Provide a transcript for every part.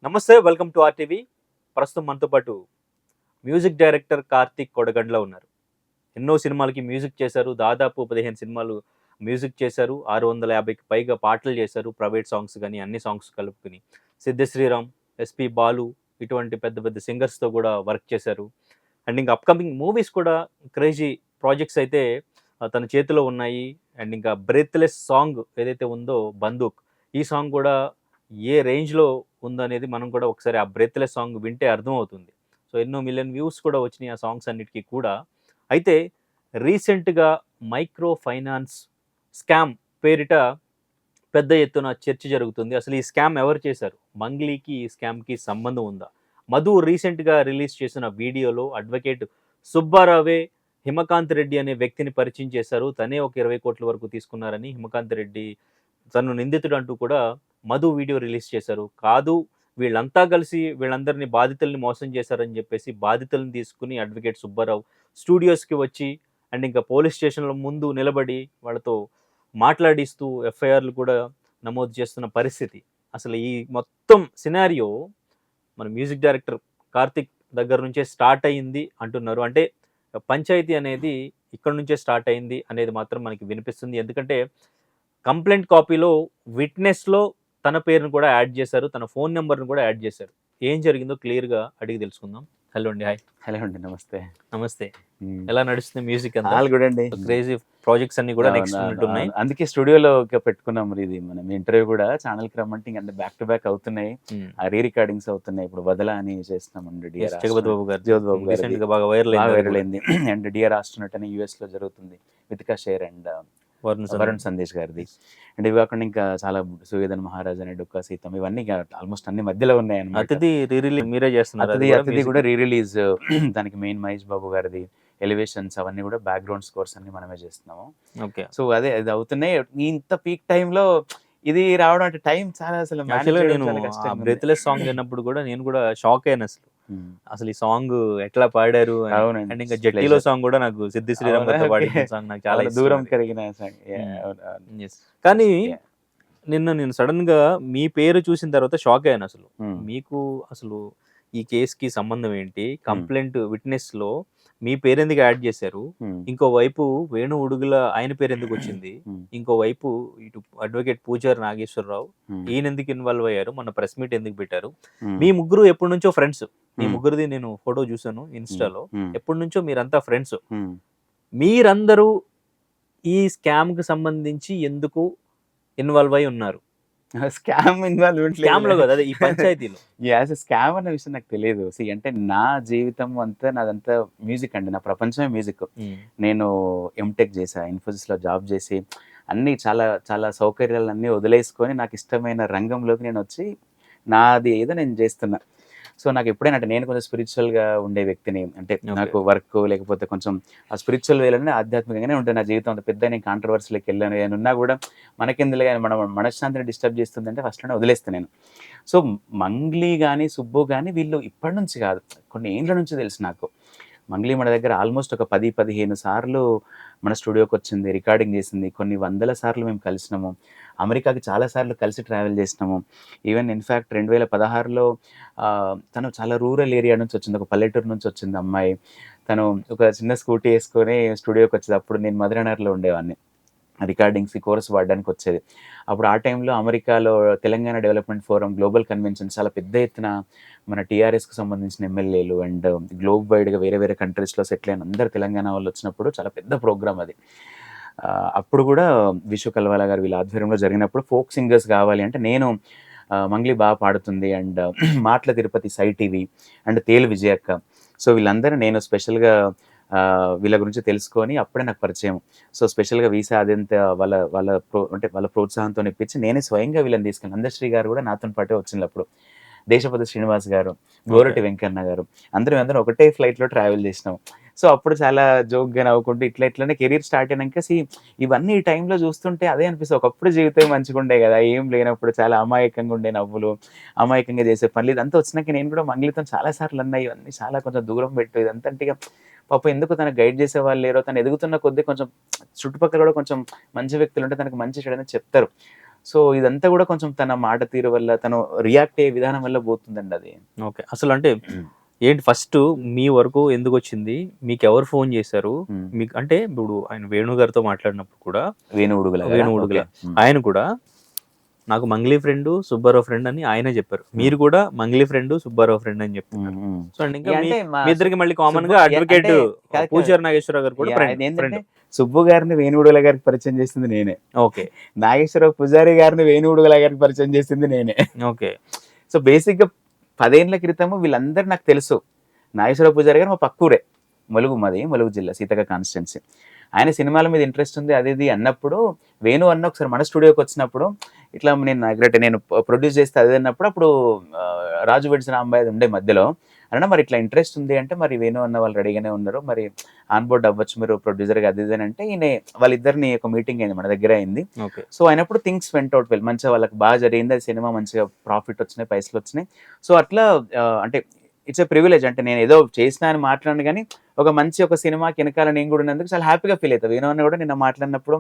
నమస్తే, welcome to RTV. ప్రస్తుతం మనతో పాటు మ్యూజిక్ డైరెక్టర్ కార్తీక్ కొడగండ్ల ఉన్నారు. ఎన్నో సినిమాలకి మ్యూజిక్ చేశారు. దాదాపు 15 సినిమాలు మ్యూజిక్ చేశారు. 650కి పైగా పాటలు చేశారు. ప్రైవేట్ సాంగ్స్ గాని, అన్ని సాంగ్స్ కలుపుకొని. సిద్ధ శ్రీరామ్, ఎస్పి బాలు ఇటువంటి పెద్ద పెద్ద సింగర్స్‌తో కూడా వర్క్ చేశారు. అండ్ ఇంకా అప్‌కమింగ్ మూవీస్ కూడా క్రేజీ ప్రాజెక్ట్స్ అయితే తన చేతిలో ఉన్నాయి. అండ్ ఇంకా 'బ్రెత్‌లెస్' సాంగ్ ఏదైతే ఉందో 'బందూక్' ఈ సాంగ్ కూడా ఏ రేంజ్‌లో ఉందనేది మనం కూడా ఒకసారి ఆ 'బ్రెత్‌లెస్' సాంగ్ వింటే అర్థమవుతుంది. సో, ఎన్నో మిలియన్ వ్యూస్ కూడా వచ్చినాయి ఆ సాంగ్స్ అన్నిటికి కూడా. అయితే రీసెంట్‌గా మైక్రో ఫైనాన్స్ స్కామ్ పేరిట పెద్ద ఎత్తున చర్చ జరుగుతుంది. అసలు ఈ స్కామ్ ఎవరు చేశారు? మంగ్లీకి ఈ స్కామ్‌కి సంబంధం ఉందా? మధు రీసెంట్‌గా రిలీజ్ చేసిన వీడియోలో అడ్వకేట్ సుబ్బారావే హిమకాంత్ రెడ్డి అనే వ్యక్తిని పరిచయం చేశారు. తనే ఒక 20,00,00,000 వరకు తీసుకున్నారని హిమకాంత్ రెడ్డి తను నిందితుడు అంటూ కూడా మధు వీడియో రిలీజ్ చేశారు. కాదు, వీళ్ళంతా కలిసి వీళ్ళందరిని బాధితుల్ని మోసం చేశారని చెప్పేసి బాధితులను తీసుకుని అడ్వకేట్ సుబ్బారావు స్టూడియోస్‌కి వచ్చి అండ్ ఇంకా పోలీస్ స్టేషన్‌ల ముందు నిలబడి వాళ్ళతో మాట్లాడిస్తూ ఎఫ్ఐఆర్‌లు కూడా నమోదు చేస్తున్న పరిస్థితి. అసలు ఈ మొత్తం సినారియో మన మ్యూజిక్ డైరెక్టర్ కార్తిక్ దగ్గర నుంచే స్టార్ట్ అయింది అంటున్నారు. అంటే పంచాయతీ అనేది ఇక్కడి నుంచే స్టార్ట్ అయింది అనేది మాత్రం మనకి వినిపిస్తుంది. ఎందుకంటే కంప్లెయింట్ కాపీలో విట్నెస్‌లో తన పేరును కూడా యాడ్ చేశారు. తన ఫోన్ నంబర్‌ని కూడా యాడ్ చేశారు. ఏం జరిగిందో క్లియర్‌గా అడిగి తెలుసుకుందాం. హలో అండి. హాయ్. హలో అండి. నమస్తే. నమస్తే. ఎలా నడుస్తుంది మ్యూజిక్ అంతా? ఆల్ గుడ్ అండి. క్రేజీ ప్రాజెక్ట్స్ అన్ని కూడా అవును, నెక్స్ట్ అవును, ఉన్నట్టున్నాయి. అవును. అందుకే స్టూడియోలో పెట్టుకున్నాం మరి ఇది మనం ఇంటర్వ్యూ కూడా ఛానల్‌కి రమ్మంటే ఇంక బ్యాక్ టు బ్యాక్ అవుతున్నాయి. ఆ రీ రికార్డింగ్స్ అవుతున్నాయి. ఇప్పుడు 'వదల' అని చేస్తున్నామండి. డిఆర్ జగపతి బాబు గారు జగపతి బాబు గారిది రీసెంట్‌గా బాగా వైరల్ బాగా అయింది. వైరల్ అయింది. అండ్ డిఆర్ ఆస్ట్రోనట్ అని యూఎస్‌లో జరుగుతుంది. వితికా షేర్ అండ్ వరుణ్ సందేశ్ గారిది. అండ్ ఇవి కాకుండా ఇంకా చాలా 'సువేదన్ మహారాజ్' అని 'డొక్కా సీతం' ఇవన్నీ ఆల్మోస్ట్ అన్ని మధ్యలో ఉన్నాయన్నమాట. అతిథి రీ రిలీజ్ మీరే చేస్తున్నారు. అతిథి కూడా రీ రిలీజ్ దానికి మెయిన్ మహేష్ బాబు గారిది ఎలివేషన్స్ అవన్నీ కూడా బ్యాక్గ్రౌండ్ స్కోర్స్ అన్ని మనమే చేస్తున్నాము. ఓకే. సో అదే అది అవుతున్నాయి. ఇంత పీక్ టైంలో ఇది రావడం అంటే టైం చాలా అసలు మేనేజ్ యాక్చువల్‌గా చేయడం నేను చాలా ఆ కష్టంగా ఉంది. 'బ్రెత్‌లెస్' సాంగ్ విన్నప్పుడు కూడా నేను కూడా షాక్ అయ్యాను అసలు. హ్మ్. అసలు ఈ సాంగ్ ఎట్లా పాడారు అని. అవునండి. అండ్ ఇంకా 'జట్టిలో' ప్లెజర్. సాంగ్ కూడా నాకు సిద్ధ శ్రీరామ్ అవునా? గారితో ఓకే. పాడించిన సాంగ్ నాకు చాలా అవును. ఇష్టం దూరం అది. కరిగిన సాంగ్. హ్మ్. అవును, అవును. యెస్. కానీ యాహ్! నిన్న నేను సడెన్‌గా మీ పేరు చూసిన తర్వాత షాక్ అయ్యాను అసలు. హ్మ్. మీకు అసలు ఈ కేస్‌కి సంబంధం ఏంటి? హ్మ్. కంప్లెయింట్ విట్‌నెస్‌లో మీ పేరెందుకు యాడ్ చేశారు? హ్మ్. ఇంకోవైపు వేణు ఉడుగుల ఆయన పేరెందుకొచ్చింది? హ్మ్. ఇంకోవైపు ఇటు అడ్వకేట్ పూజారి నాగేశ్వరరావు హ్మ్. ఈయనెందుకు ఇన్వాల్వ్ అయ్యారు? మొన్న ప్రెస్ మీట్ ఎందుకు పెట్టారు? హ్మ్. మీ ముగ్గురు ఎప్పటినుంచో ఫ్రెండ్స్. మీ హ్మ్. ముగ్గురిది నేను ఫోటో చూసాను హ్మ్. ఇన్‌స్టాలో. హ్మ్. ఎప్పటినుంచో మీరంతా ఫ్రెండ్స్. హ్మ్. మీరందరూ ఈ స్కామ్‌కి సంబంధించి ఎందుకు ఇన్వాల్వ్ అయ్యి ఉన్నారు? స్కామ్ ఇన్వాల్వ్‌మెంట్ స్కామ్‌లో లేదులే. కాదు. అదే ఈ పంచాయతీలో. యాస్ స్కామ్ అన్న విషయం నాకు తెలియదు. అంటే నా జీవితం అంతా నాదంతా మ్యూజిక్ అండి. నా ప్రపంచమే మ్యూజిక్. హ్మ్. నేను ఎంటెక్ చేశా. ఇన్ఫోసిస్‌లో జాబ్ చేసి అన్నీ చాలా చాలా సౌకర్యాలన్నీ వదిలేసుకొని నాకు ఇష్టమైన రంగంలోకి నేనొచ్చి నాది ఏదో నేను చేస్తున్నా. సో, నాకు ఎప్పుడైనా అంటే నేను కొంచెం స్పిరిచువల్‌గా ఉండే వ్యక్తిని. అంటే ఓకే. నాకు వర్క్ లేకపోతే కొంచెం ఆ స్పిరిచువల్ వేలోనే ఆధ్యాత్మికంగానే ఉంటుంది నా జీవితం. అంత పెద్ద నేను కాంట్రోవర్సీ‌లోకి వెళ్ళాను. ఏమైనా ఉన్నా కూడా మనకెందుకులే గాని మన మనశ్శాంతిని డిస్టర్బ్ చేస్తుందంటే ఫస్ట్‌లోనే వదిలేస్తా నేను. సో, మంగ్లీ గాని, సుబ్బు గాని వీళ్ళు ఇప్పటి నుంచి కాదు. కొన్ని ఏండ్ల నుంచి తెలుసు నాకు. మంగ్లీ మన దగ్గర ఆల్మోస్ట్ ఒక 10, 15 సార్లు మన స్టూడియోకొచ్చింది. రికార్డింగ్ చేసింది. కొన్ని వందల సార్లు మేము కలిసినాము. అమెరికాకి చాలా సార్లు కలిసి ట్రావెల్ చేసినాము. ఈవెన్ ఇన్‌ఫాక్ట్ 2016లో తను చాలా రూరల్ ఏరియా నుంచి వచ్చింది. ఒక పల్లెటూరు నుంచి వచ్చింది అమ్మాయి. తను ఒక చిన్న స్కూటీ యేసుకొని స్టూడియోకొచ్చేది. అప్పుడు నేను మధురనగర్‌లో ఉండేవాడిని. రికార్డింగ్స్‌కి కోరస్ పాడడానికొచ్చేది. అప్పుడు ఆ టైంలో అమెరికాలో Telangana development forum global convention చాలా పెద్ద ఎత్తున మన టీఆర్ఎస్‌కి సంబంధించిన ఎమ్మెల్యేలు అండ్ గ్లోబ్ వైడ్‌గా వేరే వేరే కంట్రీస్‌లో సెటిల్ అయిన అందరూ తెలంగాణ వాళ్ళొచ్చినప్పుడు చాలా పెద్ద ప్రోగ్రామ్ అది. అప్పుడు గూడా విషు కల్వాల గారు వీళ్ళ ఆధ్వర్యంలో జరిగినప్పుడు ఫోక్ సింగర్స్ గావాలి అంటే నేను మంగ్లీ పాడుతుంది అండ్ మాటల తిరుపతి సై టీవీ అండ్ తేలు విజయక్క. సో, వీళ్ళందరూ నేను స్పెషల్‌గా వీళ్ళ గురించి తెలుసుకొని అప్పుడే నాకు పరిచయం. సో, స్పెషల్‌గా వీసా అదంతా వాళ్ళ వాళ్ళ అంటే వాళ్ళ ప్రోత్సాహంతోని ఇప్పించి నేనే స్వయంగా వీళ్ళని తీసుకెళ్ళాను. అందశ్రీ గారు గూడా నాతోని పాటే వచ్చిండ్లప్పుడు. దేశపతి శ్రీనివాస్ గారు, ఓకే. గోరటి వెంకన్న గారు అందరం ఒకటే ఫ్లైట్‌లో ట్రావెల్ చేసినాం. సో, అప్పుడు చాలా జోక్‌గా నవ్వుకుంటూ ఇట్లనే కెరీర్ స్టార్ట్ అయినంక ఇవన్నీ ఈ టైంలో చూస్తుంటే అదే అనిపిస్తది. ఒకప్పుడు జీవితమే మంచిగుండే గదా! ఏం లేనప్పుడు చాలా అమాయకంగా ఉండే నవ్వులు, అమాయకంగా చేసే పనులు ఇదంతా వచ్చినాక నేను కూడా మంగ్లీతో చాలా సార్లు అన్నా ఇవన్నీ చాలా కొంచెం దూరం పెట్టు ఇదంతా అంటే ఇగ పాపం ఎందుకు తనకు గైడ్ చేసేవాళ్ళు లేరో తను ఎదుగుతున్న కొద్దీ కొంచెం చుట్టుపక్కల కూడా కొంచెం మంచి వ్యక్తులుంటే తనకు మంచి చెడని చెప్తారు. సో ఇదంతా కూడా కొంచెం తన మాట తీరు వల్ల, తను రియాక్ట్ అయ్యే విధానం వల్ల పోతుందండి అది. ఓకే. అసలు అంటే ఏంటి ఫస్ట్ మీ వరకు ఎందుకు వచ్చింది? మీకు ఎవరు ఫోన్ చేశారు? మీకు అంటే ఇప్పుడు ఆయన వేణు గారితో మాట్లాడినప్పుడు కూడా వేణు ఉడుగుల వేణు ఉడుగుల ఆయన కూడా నాకు మంగ్లీ ఫ్రెండ్, సుబ్బారావు ఫ్రెండ్ అని ఆయనే చెప్పారు. మీరు కూడా మంగ్లీ ఫ్రెండ్, సుబ్బారావు ఫ్రెండ్ అని చెప్తున్నారు. సో అండ్ ఇంకా అంటే మీ ఇద్దరికి మళ్ళీ కామన్ గా అడ్వకేట్ పూజారి నాగేశ్వరరావు గారు కూడా ఫ్రెండ్. సుబ్బు గారిని వేణు ఉడుగుల గారికి పరిచయం చేసింది నేనే. ఓకే. నాగేశ్వరరావు పూజారి గారిని వేణు ఉడుగుల గారికి పరిచయం చేసింది నేనే. ఓకే. సో బేసిక్ గా 10 ఏళ్ల క్రితము వీళ్ళందరూ నాకు తెలుసు. నాగేశ్వరరావు పూజారి గారు మా పక్కూరే, ములుగు జిల్లా సీతక కాన్స్టిట్యున్సీ. ఆయన సినిమాల మీద ఇంట్రెస్ట్ ఉంది అది ఇది అన్నప్పుడు, వేణు అన్న ఒకసారి మన స్టూడియోకి వచ్చినప్పుడు ఇట్లా నేను ప్రొడ్యూస్ చేస్తే అది అన్నప్పుడు, అప్పుడు రాజు వెడ్స్ రాంబాయ్ ఉండే మధ్యలో అన్న మరి ఇట్లా ఇంట్రెస్ట్ ఉంది అంటే, మరి వేణు అన్న వాళ్ళు రెడీగానే ఉన్నారు, మరి ఆన్ బోర్డ్ అవ్వచ్చు మీరు ప్రొడ్యూసర్గా అది ఇది అంటే, ఈయన వాళ్ళిద్దరిని ఒక మీటింగ్ అయింది మన దగ్గర అయింది. సో అయినప్పుడు థింగ్స్ వెంట్ అవుట్ వెల్, మంచిగా వాళ్ళకి బాగా జరిగింది, అది సినిమా మంచిగా ప్రాఫిట్ వచ్చినాయి, పైసలు వచ్చినాయి. సో అట్లా అంటే ఇట్స్ ఎ ప్రివిలేజ్. అంటే నేను ఏదో చేసినా అని మాట్లాడిన కానీ ఒక సినిమాకి వెనకాల నేను కూడా ఉన్నందుకు చాలా హ్యాపీగా ఫీల్ అవుతుంది. వేణు అన్న కూడా నిన్న మాట్లాడినప్పుడు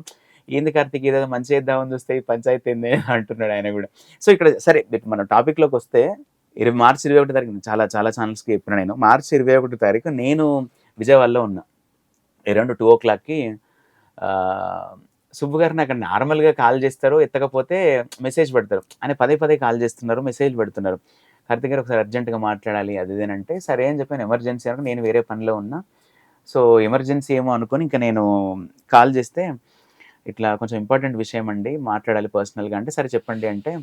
ఏంది కార్తీక్ ఏదో మంచి చేద్దామని చూస్తే ఈ పంచాయతీ ఏంది అంటున్నాడు ఆయన కూడా. సో ఇక్కడ సరే మన టాపిక్లోకి వస్తే, మార్చి 21 తారీఖు చాలా ఛానల్స్కి చెప్పిన నేను, మార్చి 21 తారీఖు నేను విజయవాడలో ఉన్నా. అరౌండ్ 2 o'clockకి సుబ్బు గారు నాకు నార్మల్గా కాల్ చేస్తారు, ఎత్తకపోతే మెసేజ్ పెడతారు. ఆయన పదే కాల్ చేస్తున్నారు, మెసేజ్ పెడుతున్నారు, కార్తీక్ గారు ఒకసారి అర్జెంటుగా మాట్లాడాలి అది ఇదేనంటే, సరే అని చెప్పాను. ఎమర్జెన్సీ అనుకో, నేను వేరే పనిలో ఉన్నా. సో ఎమర్జెన్సీ ఏమో అనుకొని ఇంకా నేను కాల్ చేస్తే, ఇట్లా కొంచెం ఇంపార్టెంట్ విషయం అండి, మాట్లాడాలి పర్సనల్గా అంటే, సరే చెప్పండి అంటే,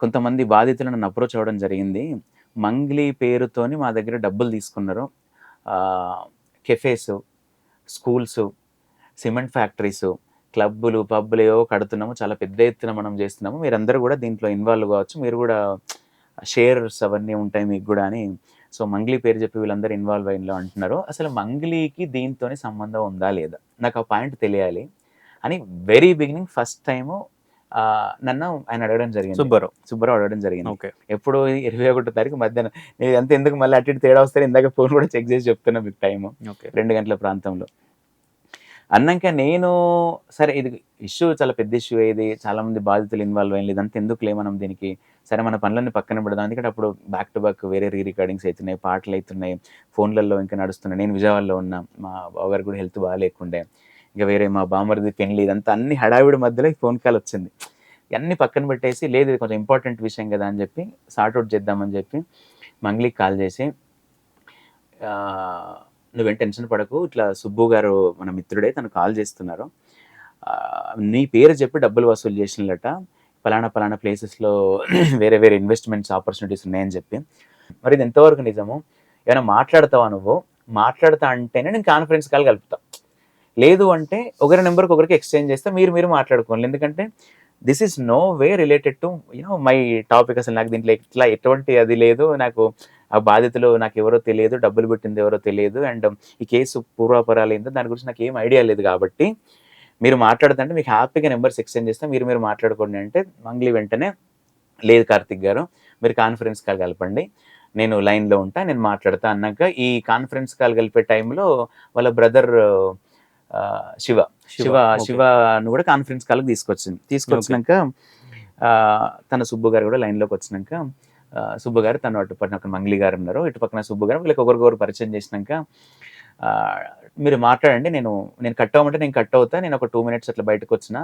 కొంతమంది బాధితులు నన్ను అప్రోచ్ అవ్వడం జరిగింది. మంగ్లీ పేరుతోని మా దగ్గర డబ్బులు తీసుకున్నారు. కెఫేస్, స్కూల్స్, సిమెంట్ ఫ్యాక్టరీస్, క్లబ్బులు, పబ్బులు ఏవో కడుతున్నాము, చాలా పెద్ద ఎత్తున మనం చేస్తున్నాము, మీరందరూ కూడా దీంట్లో ఇన్వాల్వ్ కావచ్చు, మీరు కూడా షేర్స్ అవన్నీ ఉంటాయి మీకు కూడా అని. సో మంగ్లీ పేరు చెప్పి వీళ్ళందరూ ఇన్వాల్వ్ అయ్యిందో అంటున్నారు. అసలు మంగ్లీకి దీంతోనే సంబంధం ఉందా లేదా, నాకు ఆ పాయింట్ తెలియాలి అని వెరీ బిగినింగ్ ఫస్ట్ టైము నన్ను ఆయన అడగడం జరిగింది. సుబ్బారావు అడగడం జరిగింది. ఎప్పుడు 21 తారీఖు మధ్యాహ్నం. నేను అంత ఎందుకు మళ్ళీ అటు ఇటు తేడా వస్తే, ఇందాక ఫోన్ కూడా చెక్ చేసి చెప్తున్నా మీకు టైము, 2 గంటల ప్రాంతంలో అన్నాక నేను సరే ఇది ఇష్యూ చాలా పెద్ద ఇష్యూ, ఇది చాలామంది బాధితులు ఇన్వాల్వ్ అయ్యింది, ఇదంతా ఎందుకులే మనం దీనికి, సరే మన పనులన్నీ పక్కన పెడదాం. ఎందుకంటే అప్పుడు బ్యాక్ టు బ్యాక్ వేరే రికార్డింగ్స్ అవుతున్నాయి, పాటలు అవుతున్నాయి, ఫోన్లలో ఇంకా నడుస్తున్నాయి. నేను విజయవాడలో ఉన్నా, మా బావగారు కూడా హెల్త్ బాగాలేకుండే, ఇంకా వేరే మా బామ్మరిది పెళ్లి, ఇదంతా అన్ని హడావిడి మధ్యలో ఫోన్ కాల్ వచ్చింది. అన్నీ పక్కన పెట్టేసి, లేదు ఇది కొంచెం ఇంపార్టెంట్ విషయం కదా అని చెప్పి సార్ట్అవుట్ చేద్దామని చెప్పి మంగ్లీకి కాల్ చేసి, నువ్వేం టెన్షన్ పడకు, ఇట్లా సుబ్బు గారు మన మిత్రుడే, తను కాల్ చేస్తున్నారు, నీ పేరు చెప్పి డబ్బులు వసూలు చేసినట్ట, పలానా ప్లేసెస్లో వేరే ఇన్వెస్ట్మెంట్స్ ఆపర్చునిటీస్ ఉన్నాయని చెప్పి. మరి ఇది ఎంతవరకు నిజము, ఏమైనా మాట్లాడతావా నువ్వు, మాట్లాడతా అంటేనే నేను కాన్ఫరెన్స్ కాల్ కలుపుతా, లేదు అంటే ఒకరి నెంబర్కి ఒకరికి ఎక్స్చేంజ్ చేస్తే మీరు మాట్లాడుకోవాలి. ఎందుకంటే this is no way related to my topic. అసలు నాకు దీంట్లో ఇట్లా ఎటువంటి అది లేదు, నాకు ఆ బాధితులు నాకు ఎవరో తెలియదు, డబ్బులు పెట్టింది ఎవరో తెలియదు, అండ్ ఈ కేసు పూర్వాపరాలు ఏంటో దాని గురించి నాకు ఏం ఐడియా లేదు, కాబట్టి మీరు మాట్లాడుతుంటే మీకు హ్యాపీగా నెంబర్స్ ఎక్స్చేంజ్ చేస్తే మీరు మాట్లాడుకోండి అంటే, మంగ్లీ వెంటనే లేదు కార్తిక్ గారు, మీరు కాన్ఫరెన్స్ కాల్ కలపండి, నేను లైన్లో ఉంటా, నేను మాట్లాడతా అన్నాక, ఈ కాన్ఫరెన్స్ కాల్ కలిపే టైంలో వాళ్ళ బ్రదర్ శివను కూడా కాన్ఫరెన్స్ కాల్కి తీసుకొచ్చినాక తన సుబ్బు గారు కూడా లైన్లోకి వచ్చినాక, సుబ్బు గారు తను అటు పక్కన మంగ్లీ గారు ఉన్నారు, ఇటు పక్కన సుబ్బు గారు, వీళ్ళకి ఒకరికొకరు పరిచయం చేసినాక, మీరు మాట్లాడండి, నేను కట్ అవ్వమంటే నేను కట్ అవుతా, నేను ఒక 2 minutes అట్లా బయటకు వచ్చిన,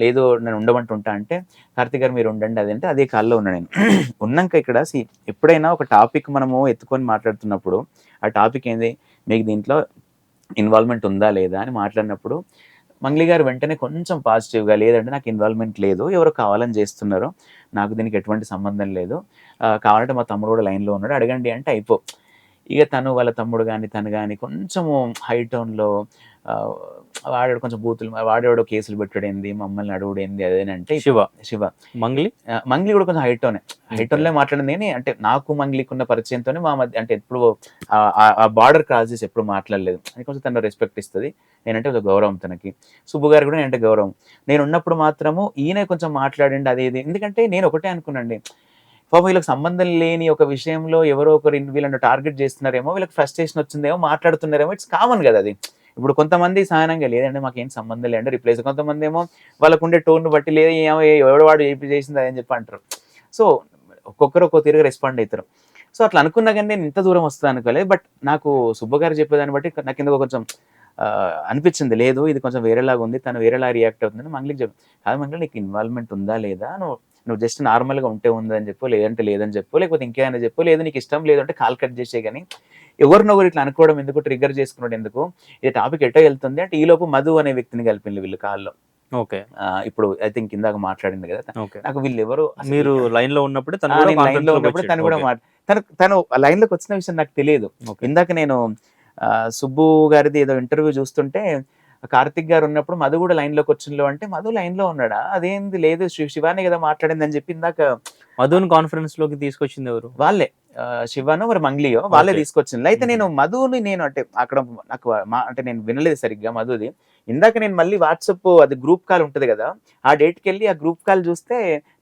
లేదు నేను ఉండమంటుంటా అంటే, కార్తీక్ గారు మీరు ఉండండి అది అంటే, అదే కాల్లో ఉన్నా నేను. ఉన్నాక ఇక్కడ ఎప్పుడైనా ఒక టాపిక్ మనము ఎత్తుకొని మాట్లాడుతున్నప్పుడు, ఆ టాపిక్ ఏంది, మీకు దీంట్లో ఇన్వాల్వ్మెంట్ ఉందా లేదా అని మాట్లాడినప్పుడు, మంగ్లీ గారు వెంటనే కొంచెం పాజిటివ్గా, లేదంటే నాకు ఇన్వాల్వ్మెంట్ లేదు, ఎవరు కావాలని చేస్తున్నారు, నాకు దీనికి ఎటువంటి సంబంధం లేదు, కావాలంటే మా తమ్ముడు కూడా లైన్లో ఉన్నాడు, అడగండి అంటే అయిపో. ఇక తను వాళ్ళ తమ్ముడు కానీ తను కానీ కొంచెము హై టోన్లో వాడాడు, కొంచెం బూతులు వాడేవాడు, కేసులు పెట్టడేంది, మమ్మల్ని అడుగుడేంది అదేనంటే, శివ మంగ్లీ కూడా కొంచెం హై టోన్లో మాట్లాడింది. కానీ అంటే నాకు మంగ్లీకి ఉన్న పరిచయంతోనే మా మధ్య, అంటే ఎప్పుడు ఆ బార్డర్ క్రాస్ చేసి ఎప్పుడు మాట్లాడలేదు, అని కొంచెం తను రెస్పెక్ట్ ఇస్తుంది, నేనంటే కొంచెం గౌరవం తనకి. సుబ్బు గారు కూడా నేనంటే గౌరవం. నేను ఉన్నప్పుడు మాత్రము ఈయన కొంచెం మాట్లాడండి అదేది, ఎందుకంటే నేను ఒకటే అనుకున్నాండి, పాపం వీళ్ళకి సంబంధం లేని ఒక విషయంలో ఎవరో ఒకరు వీళ్ళని టార్గెట్ చేస్తున్నారేమో, వీళ్ళకి ఫ్రస్ట్రేషన్ వచ్చిందేమో, మాట్లాడుతున్నారేమో, ఇట్స్ కామన్ కదా అది. ఇప్పుడు కొంతమంది సహనంగా లేదంటే మాకేం సంబంధం లేదంటే రిప్లేస్, కొంతమంది ఏమో వాళ్ళకు ఉండే టోన్ బట్టి లేదు ఎవడో వాడు ఏపీ చేసింది అదని చెప్పి అంటారు. సో ఒక్కొక్కరు ఒక్కో తీరుగా రెస్పాండ్ అవుతారు. సో అట్లా అనుకున్నా కానీ నేను ఇంత దూరం వస్తుంది అనుకోలేదు. బట్ నాకు సుబ్బ గారు చెప్పేదాన్ని బట్టి నాకు ఎందుకో కొంచెం అనిపించింది, లేదు ఇది కొంచెం వేరేలాగా ఉంది, తను వేరేలా రియాక్ట్ అవుతుందని మంగ్లీకి చెప్పి, కాదు మంగ్లీ నీకు ఇన్వాల్వ్మెంట్ ఉందా లేదా, నువ్వు జస్ట్ నార్మల్గా ఉంటే ఉందని చెప్పు, లేదంటే లేదని చెప్పు, లేకపోతే ఇంకేమైనా చెప్పు, లేదు నీకు ఇష్టం లేదు అంటే కాల్ కట్ చేసే, కానీ ఎవరినొకరు ఇట్లా అనుకోవడం ఎందుకు, ట్రిగ్గర్ చేసుకున్నాడు ఎందుకు, ఇది టాపిక్ ఎట్టో వెళ్తుంది అంటే ఈలోపు మధు అనే వ్యక్తిని కలిపింది వీళ్ళు కాల్లో. ఓకే. ఇప్పుడు ఐ థింక్ ఇందాక మాట్లాడింది కదా, ఓకే. నాకు వీళ్ళు ఎవరు మీరు లైన్ లో ఉన్నప్పుడు తను కూడా నేను లైన్ కాన్ఫరెన్స్ లో లోకి ఉన్నప్పుడు తను కూడా వచ్చాడు. తను లైన్ లోకి వచ్చిన విషయం నాకు తెలియదు. ఓకే. ఇందాక నేను సుబ్బు గారిది ఏదో ఇంటర్వ్యూ చూస్తుంటే కార్తిక్ గారు ఉన్నప్పుడు మధు కూడా లైన్ లోకి వచ్చింలో అంటే మధు లైన్ లో ఉన్నాడా, అదేంది లేదు శివాని కదా మాట్లాడింది అని చెప్పి ఇందాక మధుని కాన్ఫరెన్స్ లోకి తీసుకొచ్చింది ఎవరు? వాళ్ళే శివనో మరి మంగ్లీయో వాళ్ళే ఓకే. తీసుకొచ్చింది. అయితే నేను మధుని నేను అంటే అక్కడ నాకు అంటే నేను వినలేదు సరిగ్గా మధుది. ఇందాక నేను మళ్ళీ వాట్సాప్ అది గ్రూప్ కాల్ ఉంటది కదా, ఆ డేట్కి వెళ్ళి ఆ గ్రూప్ కాల్ చూస్తే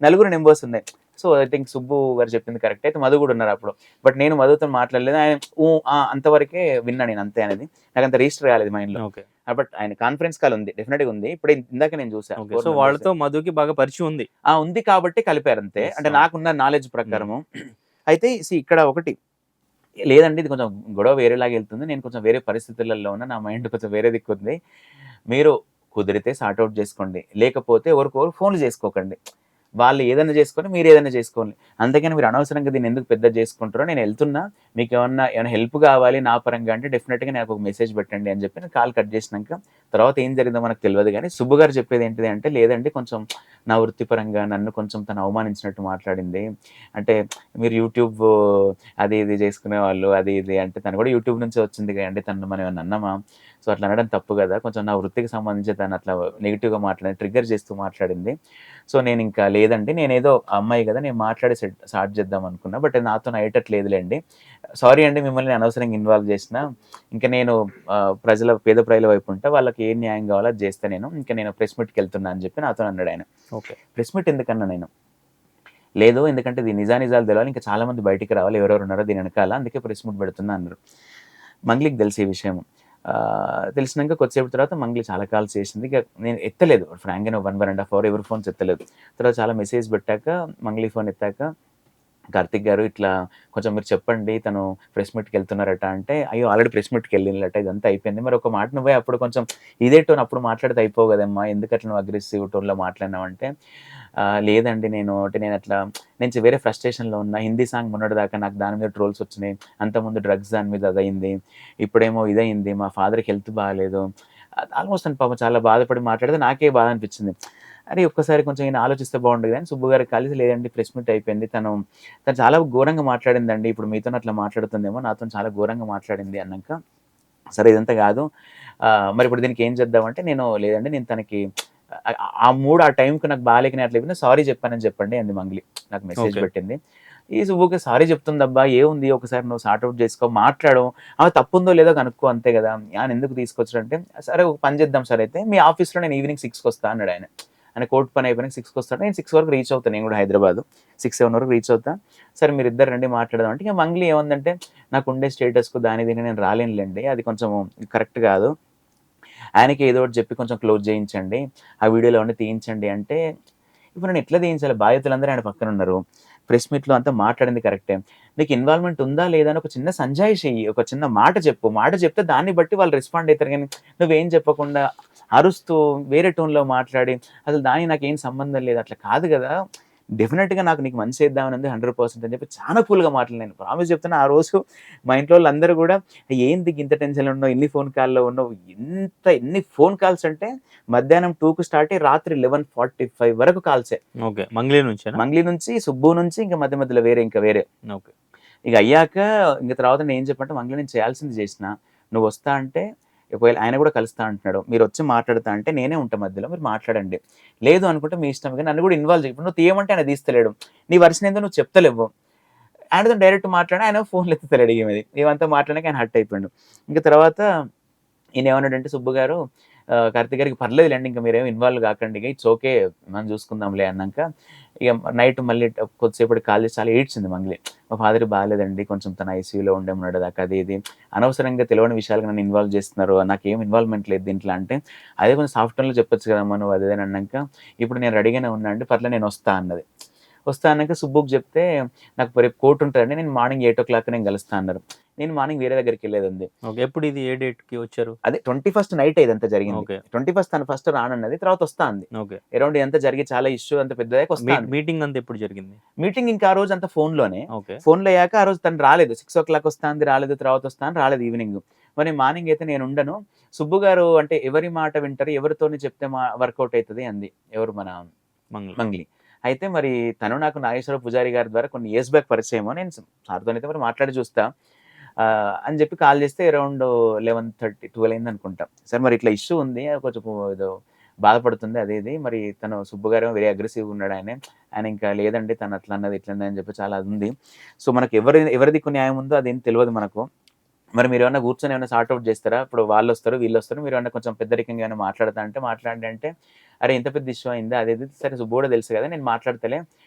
4 నెంబర్స్ ఉన్నాయి. సో ఐ థింక్ సుబ్బు గారు చెప్పింది కరెక్ట్. అయితే మధు కూడా ఉన్నారు అప్పుడు. బట్ నేను మధుతో మాట్లాడలేదు. ఆయన అంతవరకే విన్నా నేను అంతే అనేది. నాకు అంత రిజిస్టర్ కాలేదు మైండ్ లో. ఓకే. బట్ ఆయన కాన్ఫరెన్స్ కాల్ ఉంది, డెఫినెట్ గా ఉంది. ఇప్పుడు ఇందాక నేను చూసాను. ఓకే. సో వాళ్ళతో మధుకి బాగా పరిచయం ఉంది. ఉంది కాబట్టి కలిపారు అంతే. Yes, అంటే అవును. నాకున్న నాలెడ్జ్ ప్రకారము. అయితే ఇక్కడ ఒకటి లేదండి, ఇది కొంచెం గొడవ వేరేలాగా వెళ్తుంది, నేను కొంచెం వేరే పరిస్థితులలో ఉన్నా, నా మైండ్ కొంచెం వేరే దిక్కుంది, మీరు కుదిరితే సార్ట్అవుట్ చేసుకోండి, లేకపోతే ఎవరికొకరు ఫోన్లు చేసుకోకండి, వాళ్ళు ఏదైనా చేసుకొని మీరు ఏదైనా చేసుకోండి, అంతేగాని మీరు అనవసరంగా దీన్ని ఎందుకు పెద్ద చేసుకుంటారో, నేను వెళ్తున్నా, మీకు ఏమైనా హెల్ప్ కావాలి నా పరంగా అంటే డెఫినెట్గా నాకు ఒక మెసేజ్ పెట్టండి అని చెప్పి నేను కాల్ కట్ చేసినాక తర్వాత ఏం జరిగిందో మనకు తెలియదు. కానీ సుబ్బు గారు చెప్పేది ఏంటిది అంటే, లేదండి కొంచెం నా వృత్తిపరంగా నన్ను కొంచెం తను అవమానించినట్టు మాట్లాడింది, అంటే మీరు యూట్యూబ్ అది ఇది చేసుకునే వాళ్ళు అది ఇది అంటే, తను కూడా యూట్యూబ్ నుంచి వచ్చింది కదండి, తను మనం ఏమన్నా అన్నామా, సో అట్లా అనడం తప్పు కదా, కొంచెం నా వృత్తికి సంబంధించి తను అట్లా నెగిటివ్గా మాట్లాడి ట్రిగ్గర్ చేస్తూ మాట్లాడింది. సో నేను ఇంకా లేదండి, నేనేదో అమ్మాయి కదా నేను మాట్లాడి స్టార్ట్ చేద్దాం అనుకున్నా, బట్ నాతో అయ్యేటట్లేదులేండి, సారీ అండి మిమ్మల్ని అనవసరంగా ఇన్వాల్వ్ చేసిన, ఇంకా నేను పేద ప్రజల వైపు ఉంటా, వాళ్ళకి ఏం న్యాయం కావాలో అది చేస్తే నేను ఇంకా నేను ప్రెస్ మీట్కి వెళ్తున్నా అని చెప్పి నాతో అన్నాడు ఆయన. ఓకే. ప్రెస్ మీట్ ఎందుకన్నా నేను, లేదు ఎందుకంటే ఇది నిజానిజాలు తెలవాలి, ఇంకా చాలా మంది బయటికి రావాలి, ఎవరెవరు ఉన్నారో దీని వెనకాల, అందుకే ప్రెస్ మీట్ పెడుతున్నా అన్నారు. మంగ్లీకి తెలిసి ఈ విషయం తెలిసినాక కొద్దిసేపు తర్వాత మంగ్లీ చాలా కాల్స్ చేసింది, ఇక నేను ఎత్తలేదు, ఫ్రాంక్గా 1.5 అవర్ ఎవరి ఫోన్స్ ఎత్తలేదు. తర్వాత చాలా మెసేజ్ పెట్టాక మంగ్లీ ఫోన్ ఎత్తాక, కార్తిక్ గారు ఇట్లా కొంచెం మీరు చెప్పండి, తను ప్రెస్ మీట్కి వెళ్తున్నారట అంటే, అయ్యో ఆల్రెడీ ప్రెస్ మీట్కి వెళ్ళినట్ట, ఇదంతా అయిపోయింది, మరి ఒక మాట నువ్వే అప్పుడు కొంచెం ఇదే టోన్ అప్పుడు మాట్లాడితే అయిపోవు కదమ్మా, ఎందుకు అట్లా నువ్వు అగ్రెసివ్ టోన్లో మాట్లాడినావంటే, లేదండి నేను అట్లా నేను వేరే ఫ్రస్ట్రేషన్లో ఉన్నా, హిందీ సాంగ్ మొన్నటిదాకా నాకు దాని మీద ట్రోల్స్ వచ్చినాయి, అంతకుముందు డ్రగ్స్ దాని మీద అదయింది, ఇప్పుడేమో ఇదయింది, మా ఫాదర్కి హెల్త్ బాగాలేదు, ఆల్మోస్ట్ అని పాపం చాలా బాధపడి మాట్లాడితే నాకే బాధ అనిపించింది. అరే ఒక్కసారి కొంచెం ఈయన ఆలోచిస్తే బాగుండేది అని సుబ్బు గారికి కలిసి, లేదండి ప్రెస్ మీట్ అయిపోయింది, తను చాలా ఘోరంగా మాట్లాడిందండి, ఇప్పుడు మీతో అట్లా మాట్లాడుతుందేమో, నాతో చాలా ఘోరంగా మాట్లాడింది అన్నాక, సరే ఇదంతా కాదు, మరి ఇప్పుడు దీనికి ఏం చేద్దామంటే, నేను లేదండి నేను తనకి ఆ టైంకి నాకు బాగాలేక నేను అట్లా సారీ చెప్పానని చెప్పండి అంది మంగ్లీ. నాకు మెసేజ్ పెట్టింది. ఈ సుబ్బుకి సారీ చెప్తుందబ్బా, ఏముంది ఒకసారి నువ్వు సార్ట్అవుట్ చేసుకో, మాట్లాడు, తప్పుందో లేదో కనుక్కో అంతే కదా, ఆయన ఎందుకు తీసుకొచ్చాడంటే, సరే ఒక పని చేద్దాం సార్, అయితే మీ ఆఫీస్లో నేను ఈవినింగ్ 6కి వస్తా అన్నాడు ఆయన. ఆయన కోర్టు పని అయిపోయినాక 6కి వస్తాడు, నేను 6 వరకు రీచ్ అవుతాను, నేను కూడా హైదరాబాద్ 6-7 వరకు రీచ్ అవుతా, సరే మీరు ఇద్దరు రండి మాట్లాడదాం అంటే, ఇక మంగ్లీ ఏముందంటే, నాకు ఉండే స్టేటస్కు దీన్ని నేను రాలేనులేండి, అది కొంచెం కరెక్ట్ కాదు, ఆయనకి ఏదో ఒకటి చెప్పి కొంచెం క్లోజ్ చేయించండి, ఆ వీడియోలో అన్నీ తీయించండి అంటే, ఇప్పుడు నేను ఎట్లా తీయించాలి, బాధ్యతలందరూ ఆయన పక్కన ఉన్నారు, ప్రెస్ మీట్లో అంతా మాట్లాడింది కరెక్టే, నీకు ఇన్వాల్వ్మెంట్ ఉందా లేదా అని ఒక చిన్న సంజాయిషి చెయ్యి, ఒక చిన్న మాట చెప్పు, మాట చెప్తే దాన్ని బట్టి వాళ్ళు రెస్పాండ్ అవుతారు, కానీ నువ్వేం చెప్పకుండా అరుస్తూ వేరే టోన్లో మాట్లాడి అసలు దానికి నాకేం సంబంధం లేదు అట్లా కాదు కదా, డెఫినెట్గా నీకు మంచి చేద్దామని ఉంది 100% అని చెప్పి చాలా కూల్గా మాట్లాడినాను. ప్రామిస్ చెప్తున్నా, ఆ రోజు మా ఇంట్లో వాళ్ళందరూ కూడా, ఏంది ఇంత టెన్షన్లో ఉన్నావు, ఎన్ని ఫోన్ కాల్లో ఉన్నావు, ఎన్ని ఫోన్ కాల్స్ అంటే మధ్యాహ్నం 2కి స్టార్ట్ అయ్యి రాత్రి 11:45 వరకు కాల్సే. ఓకే. మంగ్లీ నుంచి, సుబ్బు నుంచి, ఇంకా మధ్య మధ్యలో వేరే. ఓకే. ఇక అయ్యాక ఇంక తర్వాత నేను ఏం చెప్పంటే, మంగ్లీ నేను చేయాల్సింది చేసిన, నువ్వు వస్తా అంటే, ఒకవేళ ఆయన కూడా కలుస్తా అంటున్నాడు, మీరు వచ్చి మాట్లాడుతా అంటే నేనే ఉంటా మధ్యలో, మీరు మాట్లాడండి, లేదు అనుకుంటే మీ ఇష్టం, కానీ నన్ను కూడా ఇన్వాల్వ్ చేయకుండా, నువ్వు తీయమంటే ఆయన తీస్తలేడు, నీ వర్షన్ ఏందో నువ్వు చెప్తలేవు, ఆయనతో డైరెక్ట్ మాట్లాడి ఆయన ఫోన్లు ఎత్తుతలేడు, ఇవంతా మాట్లాడాక ఆయన హర్ట్ అయిపోయాడు. ఇంకా తర్వాత ఈయన ఏమన్నాడంటే, సుబ్బు గారు కార్తీక్ గారికి పర్లేదులేండి ఇంకా మీరేం ఇన్వాల్వ్ కాకండి, ఇక ఇట్స్ ఓకే మనం చూసుకుందాంలే అన్నాక ఇక నైట్ మళ్ళీ కొద్దిసేపటి కాల్ చేసి చాలా ఏడ్చింది మంగ్లీ. మా ఫాదర్ బాగాలేదండి, కొంచెం తన ఐసీయూలో ఉండే ఉన్నాడు దాకా, అది ఇది అనవసరంగా తెలియని విషయాలకు నన్ను ఇన్వాల్వ్ చేస్తున్నారు, నాకేం ఇన్వాల్వ్మెంట్ లేదు దీంట్లో అంటే, అదే కొంచెం సాఫ్ట్ టోన్లో చెప్పొచ్చు కదమ్మా నువ్వు అది అని అన్నాక, ఇప్పుడు నేను రెడీగానే ఉన్నా అండి, పర్లేదు నేను వస్తా అన్నది. వస్తా అన్నాక సుబ్బుకి చెప్తే నాకు రేపు కోర్టు ఉంటుందండి, నేను మార్నింగ్ 8:00 నేను కలుస్తా అన్నారు. నేను మార్నింగ్ వేరే దగ్గరికి వెళ్ళేది. ఓకే. ఎప్పుడు ఇది ఏ డేట్‌కి వచ్చారు? అదే 21st నైట్ ఇదంతా జరిగింది. ఓకే. 21st తను ఫస్ట్ రానన్నది, తర్వాత వస్తా అంది. ఓకే. అరౌండ్ ఇదంతా జరిగి చాలా ఇష్యూ అంత పెద్దదాకా వస్తా అంది. మీటింగ్ అంతా ఎప్పుడు జరిగింది? మీటింగ్ ఇంకా ఆ రోజు అంతా ఫోన్‌లోనే. ఓకే. ఫోన్‌లో అయ్యాక ఆ రోజు తను రాలేదు. 6:00 వస్తా అంది, రాలేదు. తర్వాత వస్తా అని రాలేదు ఈవినింగ్. మరి మార్నింగ్ అయితే నేను ఉండను. సుబ్బు గారు అంటే ఎవరి మాట వింటారు, ఎవరితోని చెప్తే వర్కౌట్ అయితది అంది. ఎవరు మన మంగ్లీ. అయితే మరి తను నాకు నాగేశ్వర పూజారి గారి ద్వారా కొన్ని ఇయర్స్ బ్యాక్ పరిచయము. నేను సార్‌తోనైతే మరి మాట్లాడి చూస్తా అని చెప్పి కాల్ చేస్తే అరౌండ్ 11:30, 12 అయిందనుకుంటా. సార్ మరి ఇట్లా ఇష్యూ ఉంది, కొంచెం ఏదో బాధపడుతుంది అది ఇది. మరి తను సుబ్బు గారేమో వెరీ అగ్రెసివ్‌గా ఉన్నాడు ఆయన. ఆయన ఇంకా లేదండి తను అట్లా అన్నది, ఇట్లా అన్నది అని చెప్పి చాలా అది ఉంది. సో మనకు ఎవరి దిక్కు న్యాయం ఉందో అదేం తెలవదు మనకు. మరి మీరేమన్నా కూర్చొని ఏమైనా సార్ట్ ఔట్ చేస్తారా? ఇప్పుడు వాళ్ళొస్తారు, వీళ్ళొస్తారు. మీరేమన్నా కొంచెం పెద్దరికంగా ఏమైనా మాట్లాడతా అంటే మాట్లాడండి అంటే, అరే ఇంత పెద్ద ఇష్యూ అయిందా? అది ఇది. సరే సుబ్బు కూడా తెలుసు కదా, నేను మాట్లాడతలే.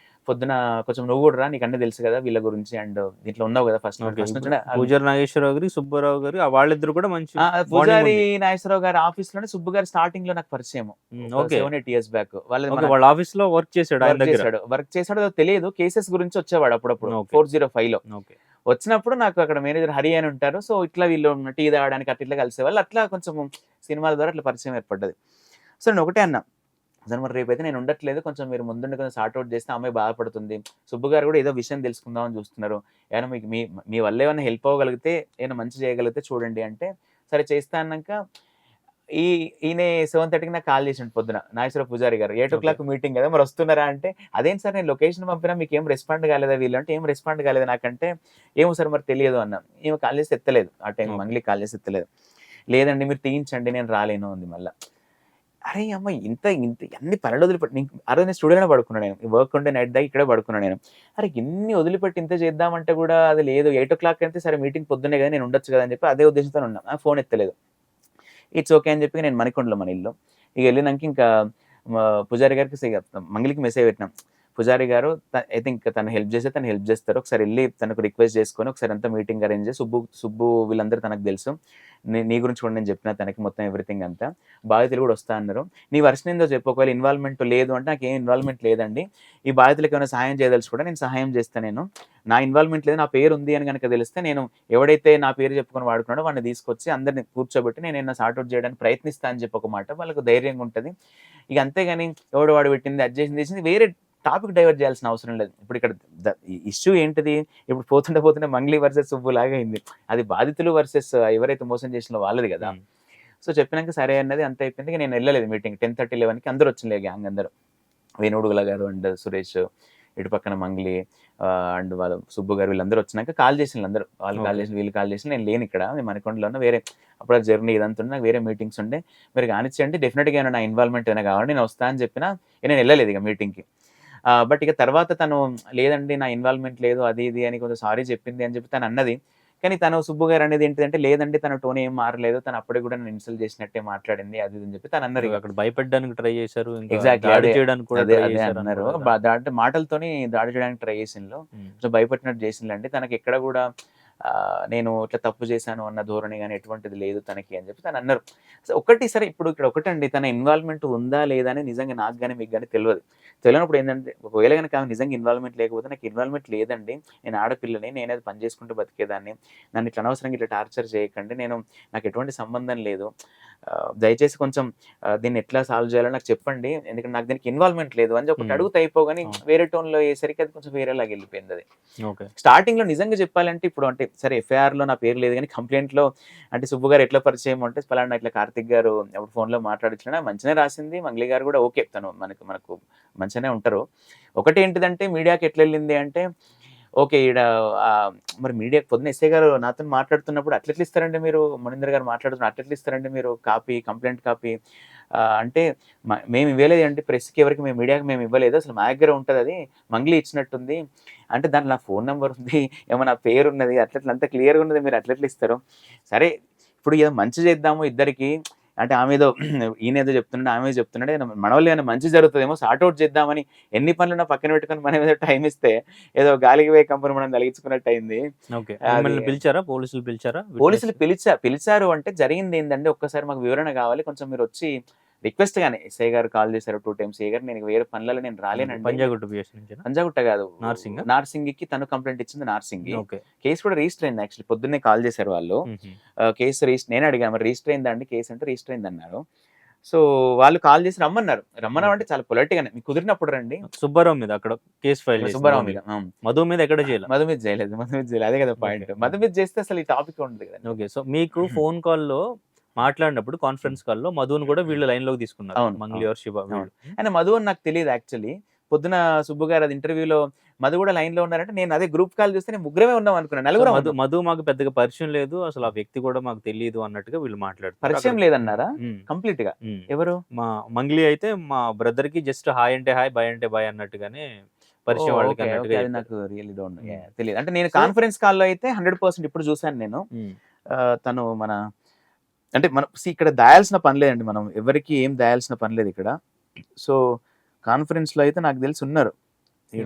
పొద్దున కొంచెం నువ్వు కూడా రా, నీకు అన్నీ తెలుసు కదా వీళ్ళ గురించి, అండ్ దీంట్లో ఉన్నావు కదా ఫస్ట్ నుంచి. పూజారి నాగేశ్వరరావు గారు, సుబ్బారావు గారు వాళ్ళిద్దరు కూడా మంచి పూజారి నాగేశ్వరరావు గారి ఆఫీస్ లోనే సుబ్బు గారు స్టార్టింగ్ లో నాకు పరిచయం. ఓకే. 7-8 years బ్యాక్ వాళ్ళ ఆఫీస్ లో వర్క్ చేశాడు, ఆయన దగ్గర వర్క్ చేశాడో తెలియదు. కేసెస్ గురించి వచ్చేవాడు అప్పుడప్పుడు 405 లో. వచ్చినప్పుడు నాకు అక్కడ మేనేజర్ హరి అని ఉంటారు. సో ఇట్లా వీళ్ళు టీ తాగడానికి అట్లా ఇట్లా కలిసేవాళ్ళు. అట్లా కొంచెం సినిమాల ద్వారా అట్లా పరిచయం ఏర్పడ్డది. సో నేను ఒకటే అన్నా, సార్ మరి రేపైతే నేను ఉండట్లేదు, కొంచెం మీరు ముందుండి కొంచెం సార్ట్ అవుట్ చేస్తే అమ్మాయి బాధపడుతుంది. సుబ్బు గారు కూడా ఏదో విషయం తెలుసుకుందామని చూస్తున్నారు. ఏమైనా మీకు మీ వల్ల ఏమైనా హెల్ప్ అవ్వగలిగితే, ఏమైనా మంచి చేయగలిగితే చూడండి అంటే, సరే చేస్తా అన్నాక ఈయన 7:30కి నాకు కాల్ చేసిండు పొద్దున నాగేశ్వర పూజారి గారు. 8:00 మీటింగ్ కదా మరి వస్తున్నారా అంటే, అదేం సార్ నేను లొకేషన్ పంపినా మీకు ఏం రెస్పాండ్ కాలేదా వీళ్ళు అంటే, ఏం రెస్పాండ్ కాలేదు నాకంటే, ఏమో సార్ మరి తెలియదు అన్నా. ఈమె కాల్ చేసి ఎత్తలేదు. ఆ టైం మంగ్లీ కాల్ చేసి ఎత్తలేదు. లేదండి మీరు తీయించండి నేను రాలేను అంది మళ్ళా. అరే అమ్మ ఇంత ఇంత అన్ని పనులు వదిలిపెట్టి ఆ రోజు నేను స్టూడియోనే పడుకున్నాను, నేను వర్క్ ఉండే నైట్ దాకా ఇక్కడే పడుకున్నాను నేను. అరే ఇన్ని వదిలిపెట్టి ఇంత చేద్దామంటే కూడా అది లేదు. 8:00 అయితే సరే మీటింగ్ పొద్దున్నే కదా నేను ఉండొచ్చు కదా అని చెప్పి అదే ఉద్దేశంతో ఉన్నా. ఫోన్ ఎత్తలేదు. ఇట్స్ ఓకే అని చెప్పి నేను మణికొండలో మన ఇల్లు. ఇక వెళ్ళినాక ఇంకా పూజారి గారికి మంగళికి మెసేజ్ పెట్టినాం. పూజారి గారు ఐ థింక్ తను హెల్ప్ చేస్తారు. ఒకసారి వెళ్ళి తనకు రిక్వెస్ట్ చేసుకొని ఒకసారి అంతా మీటింగ్ అరేంజ్ చేసి, సుబ్బు వీళ్ళందరూ తనకు తెలుసు, నీ గురించి కూడా నేను చెప్పిన తనకి మొత్తం ఎవ్రీథింగ్ అంతా. బాధితులు కూడా వస్తా అన్నారు. నీ వర్షన్ ఏందో చెప్పు, ఒకవేళ ఇన్వాల్వ్మెంట్ లేదు అంటే నాకు ఏం ఇన్వాల్వ్మెంట్ లేదండి. ఈ బాధితులకు ఏమైనా సహాయం చేయదలుచు కూడా నేను సహాయం చేస్తాను. నేను నా ఇన్వాల్వ్మెంట్ లేదు, నా పేరు ఉంది అని కనుక తెలిస్తే నేను ఎవడైతే నా పేరు చెప్పుకొని వాడుకున్నాడో వాడిని తీసుకొచ్చి అందరిని కూర్చోబెట్టి నేను ఏమైనా సార్ట్ అవుట్ చేయడానికి ప్రయత్నిస్తా అని చెప్పి ఒక మాట వాళ్ళకు ధైర్యంగా ఉంటుంది. ఇక అంతేగాని ఎవడు వాడు పెట్టింది అది చేసింది వేరే టాపిక్ డైవర్ట్ చేయాల్సిన అవసరం లేదు. ఇప్పుడు ఇక్కడ ఇష్యూ ఏంటిది, ఇప్పుడు పోతుంటే మంగ్లీ వర్సెస్ సుబ్బు లాగా అయింది. అది బాధితులు వర్సెస్ ఎవరైతే మోసం చేసిన వాళ్ళది కదా. సో చెప్పినాక సరే అన్నది అంత అయిపోయింది. నేను వెళ్ళలేదు మీటింగ్. 10:30, 11కి అందరూ వచ్చింది గ్యాంగ్ అందరూ. వేణుడుగుల గారు అండ్ సురేష్, ఇటు పక్కన మంగ్లీ అండ్ వాళ్ళ సుబ్బు గారు వీళ్ళందరూ వచ్చినాక కాల్ చేసిన అందరూ, వాళ్ళు కాల్ చేసిన వీళ్ళు కాల్ చేసిన, నేను లేను ఇక్కడ, నేను మణికొండలో ఉన్న, వేరే అప్పుడు జర్నీ ఇదంతా ఉండే, నాకు వేరే మీటింగ్స్ ఉండే, మీరు కానిచ్చేయండి డెఫినెట్గా ఏమైనా నా ఇన్వాల్వ్మెంట్ ఏమైనా కావాలి నేను వస్తా అని చెప్పినా నేను వెళ్ళలేదు ఇక మీటింగ్కి. బట్ ఇక తర్వాత తను లేదండి నా ఇన్వాల్వ్మెంట్ లేదు అది ఇది అని కొంచెం సారీ చెప్పింది అని చెప్పి తను అన్నది. కానీ తను సుబ్బు గారు అనేది ఏంటిదంటే, లేదండి తన టోన్ ఏం మారలేదు, తను అప్పటికి కూడా నన్ను ఇన్సల్ట్ చేసినట్టే మాట్లాడింది అది అని చెప్పి తను అన్నారు. అక్కడ భయపెట్టడానికి ట్రై చేశారు, అన్నారు. అంటే మాటలతోని దాడి చేయడానికి ట్రై చేసిండ్రు, కొంచెం భయపెట్టినట్టు చేసిండ్లండి. తనకి ఎక్కడ కూడా నేను ఇట్లా తప్పు చేశాను అన్న ధోరణి కానీ ఎటువంటిది లేదు తనకి అని చెప్పి తను అన్నారు. ఒకటి సరే ఇప్పుడు ఇక్కడ ఒకటండి, తన ఇన్వాల్వ్మెంట్ ఉందా లేదా అని నిజంగా నాకు కానీ మీకు కానీ తెలియనప్పుడు ఏంటంటే, ఒకవేళ కనుక నిజంగా ఇన్వాల్వ్మెంట్ లేకపోతే నాకు ఇన్వాల్వ్మెంట్ లేదండి, నేను ఆడపిల్లని, నేనేది పని చేసుకుంటూ బతికేదాన్ని, నన్ను ఇట్లా అనవసరంగా ఇట్లా టార్చర్ చేయకండి, నాకు ఎటువంటి సంబంధం లేదు, దయచేసి కొంచెం దీన్ని ఎట్లా సాల్వ్ చేయాలో నాకు చెప్పండి, ఎందుకంటే నాకు దీనికి ఇన్వాల్వ్మెంట్ లేదు అని ఒకటి అడుగుతా అయిపోగాని వేరే టోన్లో అయ్యేసరికి అది కొంచెం వేరేలాగా వెళ్ళిపోయింది. అది స్టార్టింగ్ లో నిజంగా చెప్పాలంటే, ఇప్పుడు అంటే సరే ఎఫ్ఐఆర్ లో నా పేరు లేదు కానీ కంప్లైంట్ లో అంటే సుబ్బు గారు ఎట్లా పరిచయం అంటే, పలానా ఇట్లా కార్తిక్ గారు ఎప్పుడు ఫోన్లో మాట్లాడించిన మంచిగానే రాసింది, మంగ్లీ గారు కూడా ఓకే, తను మనకు మంచిగానే ఉంటారు. ఒకటి ఏంటిదంటే మీడియాకి ఎట్లా వెళ్ళింది అంటే, ఓకే ఈడ మరి మీడియాకి పొద్దున ఎస్ఐ గారు నాతో మాట్లాడుతున్నప్పుడు అట్లెట్లు ఇస్తారండి మీరు, మణీందర్ గారు మాట్లాడుతున్నారు అట్లెట్లు ఇస్తారండి మీరు కాపీ, కంప్లైంట్ కాపీ అంటే మేము ఇవ్వలేదు అంటే ప్రెస్కి ఎవరికి, మేము మీడియాకి మేము ఇవ్వలేదు, అసలు మా దగ్గర ఉంటుంది, అది మంగ్లీ ఇచ్చినట్టుంది అంటే దాంట్లో నా ఫోన్ నెంబర్ ఉంది, ఏమన్నా పేరు ఉన్నది, అట్లట్లా అంతా క్లియర్గా ఉన్నది, మీరు అట్లెట్లు ఇస్తారు. సరే ఇప్పుడు ఏదో మంచి చేద్దాము ఇద్దరికి, అంటే ఆమె ఏదో ఈయన ఏదో చెప్తున్నాడు, ఆమె ఏదో చెప్తున్నాడు, మన వల్ల ఏమైనా మంచి జరుగుతుందేమో సార్ట్అవుట్ చేద్దామని ఎన్ని పనులున్నా పక్కన పెట్టుకొని మనం ఏదో టైం ఇస్తే ఏదో గాలికి పోయే కంపెనీ మనం తలిగించుకున్నట్టు అయింది. ఓకే. మిమ్మల్ని పిలిచారా? పోలీసులు పిలిచారా? పోలీసులు పిలిచారు అంటే జరిగింది ఏంటంటే ఒక్కసారి మాకు వివరణ కావాలి, కొంచెం మీరు వచ్చి రిక్వెస్ట్ గానే ఎస్ఐ గారు కాల్ చేశారు 2 టైమ్స్. ఏ గారు నేను వేరే పనులలో నేను రాలేనండి. పంజాగుట్ట పిఎస్ నుంచి. పంజాగుట్ట కాదు, నార్సింగికి తను కంప్లైంట్ ఇచ్చింది నార్సింగి. కేసు కూడా రిజిస్టర్ అయింది. యాక్చువల్లీ పొద్దున్నే కాల్ చేశారు వాళ్ళు. కేసు రిజిస్టర్, నేను అడిగాను మరి రిజిస్టర్ అయిందండి కేసు అంటే రిజిస్టర్ అయింది అన్నారు. సో వాళ్ళు కాల్ చేసి రమ్మన్నారంటే చాలా పొలైట్ గానే మీకు కుదిరినప్పుడు రండి. సుబ్బారావు మీద అక్కడ కేసు ఫైల్, సుబ్బారావు మీద, మధు మీద ఎక్కడ చేయలేదు. మధు మీద చేయలేదు. అదే కదా పాయింట్. మధు మీద చేస్తే అసలు ఈ టాపిక్ ఉండదు కదా. ఓకే. సో మీకు ఫోన్ కాల్లో మాట్లాడినప్పుడు కాన్ఫరెన్స్ కాల్లో మధుని కూడా వీళ్ళు లైన్ లోకి తీసుకున్నారు. మంగ్లీ ఆర్ శివ ఆయన మధు అని నాకు తెలియదు యాక్చువల్లీ. పొద్దున సుబ్బు గారు అది ఇంటర్వ్యూలో మధు కూడా లైన్ లో ఉన్నారంటే నేను అదే గ్రూప్ కాల్ చూస్తే నేను ముగ్గురమే ఉన్నాం అనుకున్నాను. నలుగురు. మధు మాకు పెద్దగా పరిచయం లేదు, అసలు ఆ వ్యక్తి కూడా మాకు తెలియదు అన్నట్టుగా వీళ్ళు మాట్లాడుతారు. పరిచయం లేదన్నారా కంప్లీట్ గా? ఎవరు? మా మంగ్లీ అయితే మా బ్రదర్ కి జస్ట్ హాయ్ అంటే హాయ్, బాయ్ అంటే బాయ్ అన్నట్టుగానే పరిచయం వాళ్ళకి అన్నట్టుగా. నాకు రియల్లీ డోంట్ తెలియదు. అంటే నేను కాన్ఫరెన్స్ కాల్లో అయితే 100% ఇప్పుడు చూసాను నేను. తను అంటే మనం ఇక్కడ దాయాల్సిన పని లేదండి, మనం ఎవరికి ఏం దాయాల్సిన పని లేదు ఇక్కడ. సో కాన్ఫరెన్స్ లో అయితే నాకు తెలిసి ఉన్నారు